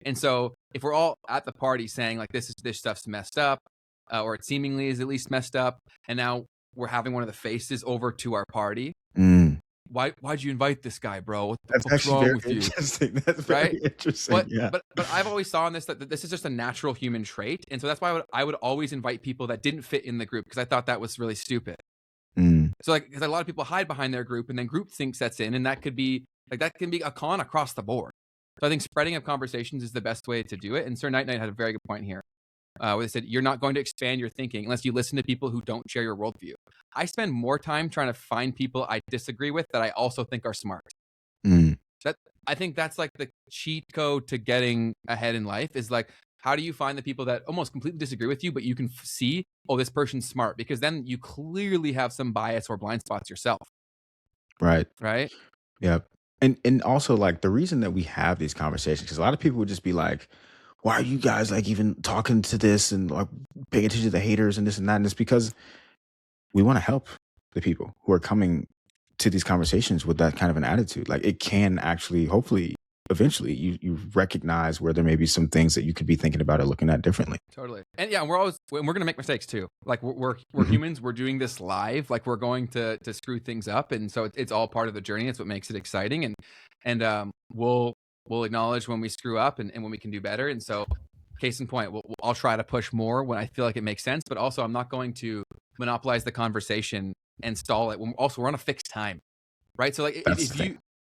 S2: And so if we're all at the party saying like, this stuff's messed up, or it seemingly is at least messed up, and now we're having one of the faces over to our party. Why'd you invite this guy, bro? What the fuck's wrong with you?
S1: That's very interesting.
S2: But I've always saw in this that this is just a natural human trait, and so that's why I would always invite people that didn't fit in the group, because I thought that was really stupid. So like, because a lot of people hide behind their group, and then groupthink sets in, and that can be a con across the board. So I think spreading of conversations is the best way to do it. And Sir Night Night had a very good point here. Where they said, you're not going to expand your thinking unless you listen to people who don't share your worldview. I spend more time trying to find people I disagree with that I also think are smart. I think that's like the cheat code to getting ahead in life, is like, how do you find the people that almost completely disagree with you, but you can see, oh, this person's smart, because then you clearly have some bias or blind spots yourself.
S1: Right.
S2: Yep.
S1: And also like the reason that we have these conversations, because a lot of people would just be like, why are you guys like even talking to this and like paying attention to the haters and this and that? And it's because we want to help the people who are coming to these conversations with that kind of an attitude. Like it can actually, hopefully, eventually you recognize where there may be some things that you could be thinking about or looking at differently.
S2: Totally. And yeah, we're going to make mistakes too. Like we're humans, we're doing this live, like we're going to screw things up. And so it's all part of the journey. It's what makes it exciting. And we'll acknowledge when we screw up and when we can do better. And so case in point, I'll try to push more when I feel like it makes sense, but also I'm not going to monopolize the conversation and stall it. We're on a fixed time, right? So like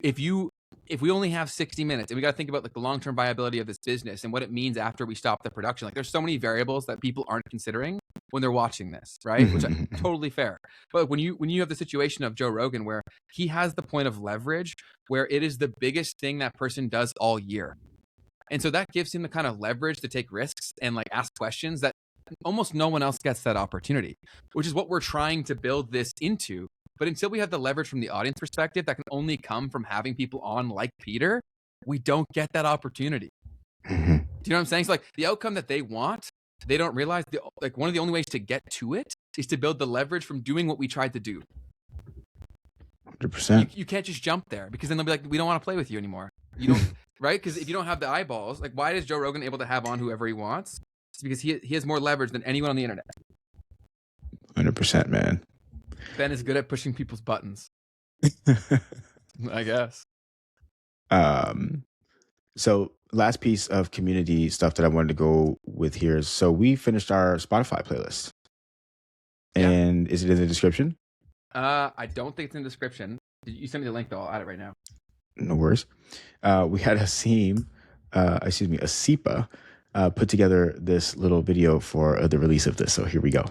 S2: if you if we only have 60 minutes, and we got to think about like the long-term viability of this business and what it means after we stop the production. Like there's so many variables that people aren't considering when they're watching this, right? Which is totally fair. But when you have the situation of Joe Rogan where he has the point of leverage where it is the biggest thing that person does all year. And so that gives him the kind of leverage to take risks and like ask questions that almost no one else gets that opportunity, which is what we're trying to build this into. But until we have the leverage from the audience perspective that can only come from having people on like Peter, we don't get that opportunity. Do you know what I'm saying? So like the outcome that they want, they don't realize like one of the only ways to get to it is to build the leverage from doing what we tried to do.
S1: 100%.
S2: You can't just jump there because then they'll be like, we don't want to play with you anymore. You don't, right? Because if you don't have the eyeballs, like why is Joe Rogan able to have on whoever he wants? It's because he has more leverage than anyone on the internet.
S1: 100%, man.
S2: Ben is good at pushing people's buttons. I guess.
S1: So last piece of community stuff that I wanted to go with here is, so we finished our Spotify playlist. And is it in the description?
S2: I don't think it's in the description. You send me the link though. I'll add it right now.
S1: No worries. We had a SEPA put together this little video for the release of this. So here we go.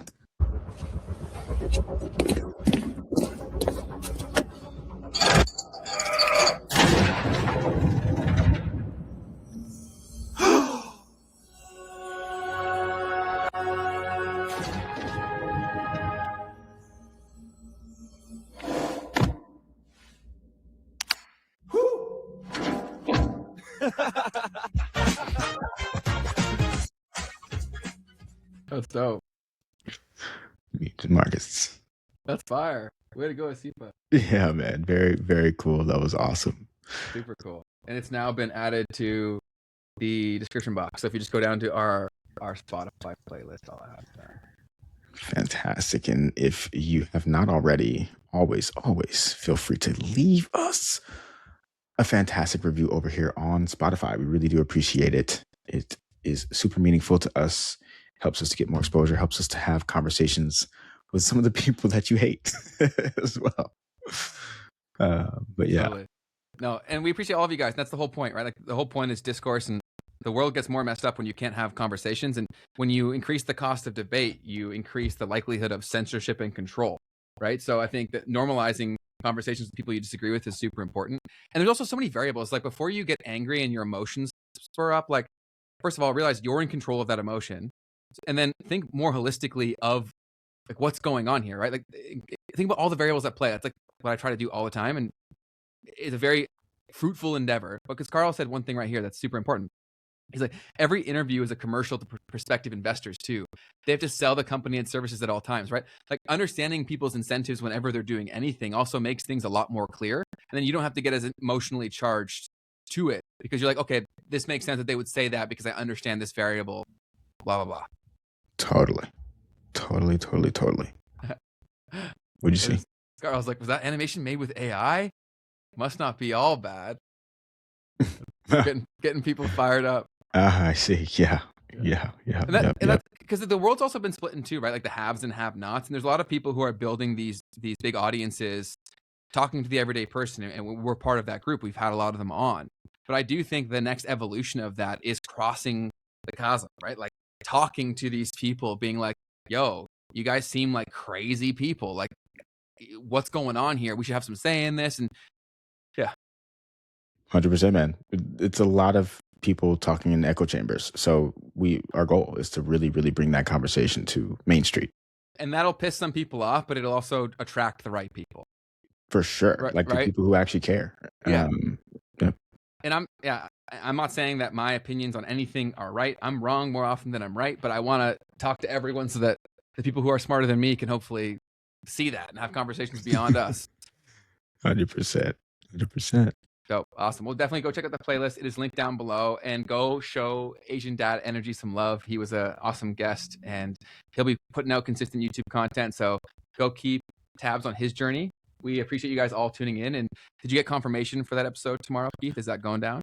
S2: That's dope.
S1: Marcus.
S2: That's fire. Way to go, SEPA.
S1: Yeah, man. Very, very cool. That was awesome.
S2: Super cool. And it's now been added to the description box. So if you just go down to our Spotify playlist, I'll add there.
S1: Fantastic. And if you have not already, always feel free to leave us a fantastic review over here on Spotify. We really do appreciate it. It is super meaningful to us. Helps us to get more exposure, helps us to have conversations with some of the people that you hate as well. But yeah.
S2: Totally. No, and we appreciate all of you guys. That's the whole point, right? Like the whole point is discourse, and the world gets more messed up when you can't have conversations. And when you increase the cost of debate, you increase the likelihood of censorship and control, right? So I think that normalizing conversations with people you disagree with is super important. And there's also so many variables. Like before you get angry and your emotions spur up, like first of all, realize you're in control of that emotion. And then think more holistically of like what's going on here, right? Like think about all the variables at play. That's like what I try to do all the time, and it's a very fruitful endeavor. Because Carl said one thing right here that's super important. He's like, every interview is a commercial to prospective investors too. They have to sell the company and services at all times, right? Like understanding people's incentives whenever they're doing anything also makes things a lot more clear. And then you don't have to get as emotionally charged to it because you're like, okay, this makes sense that they would say that because I understand this variable, blah, blah, blah.
S1: Totally. What'd you see?
S2: I was like, was that animation made with AI? Must not be all bad. getting people fired up.
S1: I see. Yeah.
S2: And that's because the world's also been split in two, right? Like the haves and have-nots. And there's a lot of people who are building these big audiences, talking to the everyday person, and we're part of that group. We've had a lot of them on. But I do think the next evolution of that is crossing the chasm, right? Like talking to these people, being like, yo, you guys seem like crazy people. Like, what's going on here? We should have some say in this. And yeah.
S1: 100%, man. It's a lot of people talking in echo chambers. So our goal is to really, really bring that conversation to Main Street.
S2: And that'll piss some people off, but it'll also attract the right people.
S1: For sure.
S2: Right,
S1: like the people who actually care.
S2: Yeah. And I'm not saying that my opinions on anything are right. I'm wrong more often than I'm right, but I want to talk to everyone so that the people who are smarter than me can hopefully see that and have conversations beyond us.
S1: 100%.
S2: So awesome. Well, definitely go check out the playlist. It is linked down below, and go show Asian Dad Energy some love. He was an awesome guest, and he'll be putting out consistent YouTube content. So go keep tabs on his journey. We appreciate you guys all tuning in. And did you get confirmation for that episode tomorrow, Keith? Is that going down?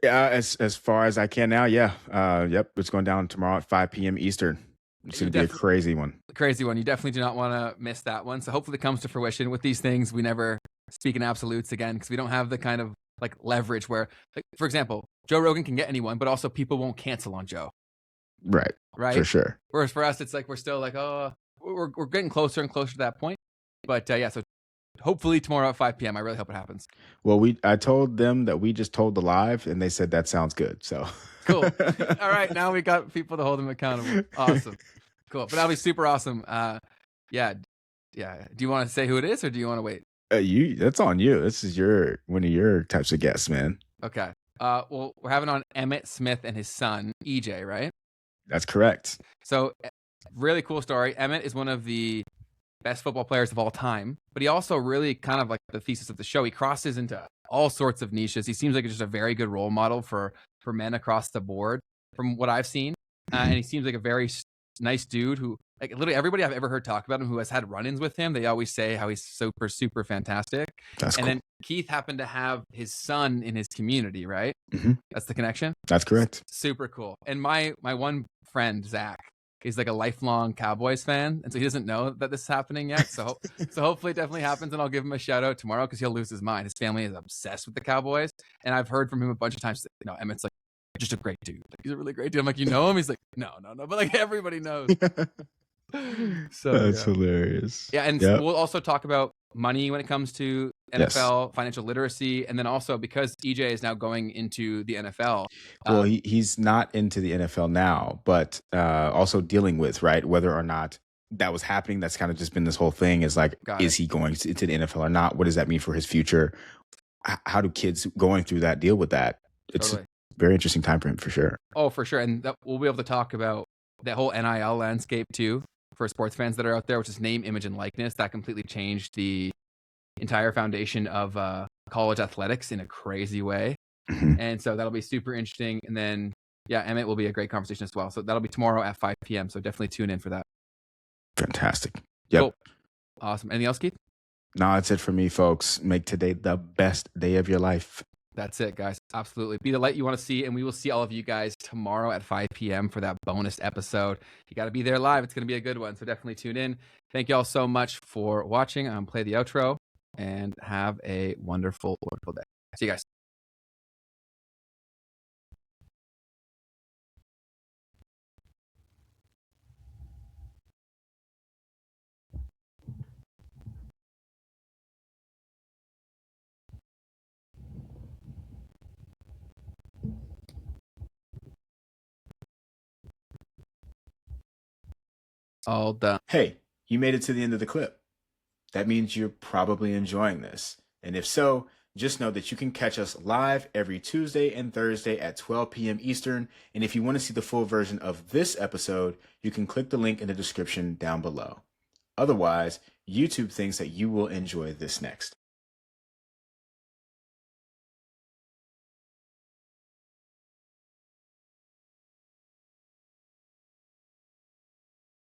S1: Yeah, as far as I can now, yeah. Yep, it's going down tomorrow at 5 p.m. Eastern. It's going to be a crazy one.
S2: Crazy one. You definitely do not want to miss that one. So hopefully it comes to fruition. With these things, we never speak in absolutes again because we don't have the kind of like leverage where, like, for example, Joe Rogan can get anyone, but also people won't cancel on Joe.
S1: Right.
S2: Right.
S1: For sure.
S2: Whereas for us, it's like we're still like, oh, we're getting closer and closer to that point. But yeah, so hopefully tomorrow at 5 p.m. I really hope it happens.
S1: Well, I told them that we just told the live, and they said that sounds good. So
S2: cool. All right, now we got people to hold them accountable. Awesome. Cool. But that'll be super awesome. Yeah. Do you want to say who it is, or do you want to wait?
S1: That's on you. This is one of your types of guests, man.
S2: Okay. Well, we're having on Emmett Smith and his son EJ, right?
S1: That's correct.
S2: So, really cool story. Emmett is one of the best football players of all time, but he also really kind of like the thesis of the show. He crosses into all sorts of niches. He seems like just a very good role model for men across the board, from what I've seen. And he seems like a very nice dude who, like, literally everybody I've ever heard talk about him who has had run-ins with him, they always say how he's super, super fantastic.
S1: That's cool.
S2: Then Keith happened to have his son in his community, right?
S1: Mm-hmm.
S2: That's the connection?
S1: That's correct.
S2: Super cool. And my one friend, Zach, he's like a lifelong Cowboys fan, and so he doesn't know that this is happening yet. So hopefully it definitely happens, and I'll give him a shout out tomorrow because he'll lose his mind. His family is obsessed with the Cowboys, and I've heard from him a bunch of times. You know, Emmett's like just a great dude. Like, he's a really great dude. I'm like, you know him? He's like, no, but like everybody knows. So
S1: that's hilarious.
S2: Yeah, and we'll also talk about money when it comes to NFL, financial literacy, and then also because EJ is now going into the NFL.
S1: Well, he's not into the NFL now, but also dealing with, right, whether or not that was happening. That's kind of just been this whole thing is like, is he going into the NFL or not? What does that mean for his future? How do kids going through that deal with that? It's a very interesting time for him, for sure.
S2: Oh, for sure. And we'll be able to talk about that whole NIL landscape too for sports fans that are out there, which is name, image, and likeness. That completely changed the entire foundation of college athletics in a crazy way. And so that'll be super interesting. And then, Emmett will be a great conversation as well. So that'll be tomorrow at 5 p.m. So definitely tune in for that.
S1: Fantastic. Yep.
S2: Cool. Awesome. Anything else, Keith?
S1: No, that's it for me, folks. Make today the best day of your life.
S2: That's it, guys. Absolutely. Be the light you want to see, and we will see all of you guys tomorrow at 5 p.m. for that bonus episode. You got to be there live. It's going to be a good one, so definitely tune in. Thank you all so much for watching. Play the outro, and have a wonderful, wonderful day. See you guys. All done.
S1: Hey, you made it to the end of the clip. That means you're probably enjoying this. And if so, just know that you can catch us live every Tuesday and Thursday at 12 p.m. Eastern. And if you want to see the full version of this episode, you can click the link in the description down below. Otherwise, YouTube thinks that you will enjoy this next.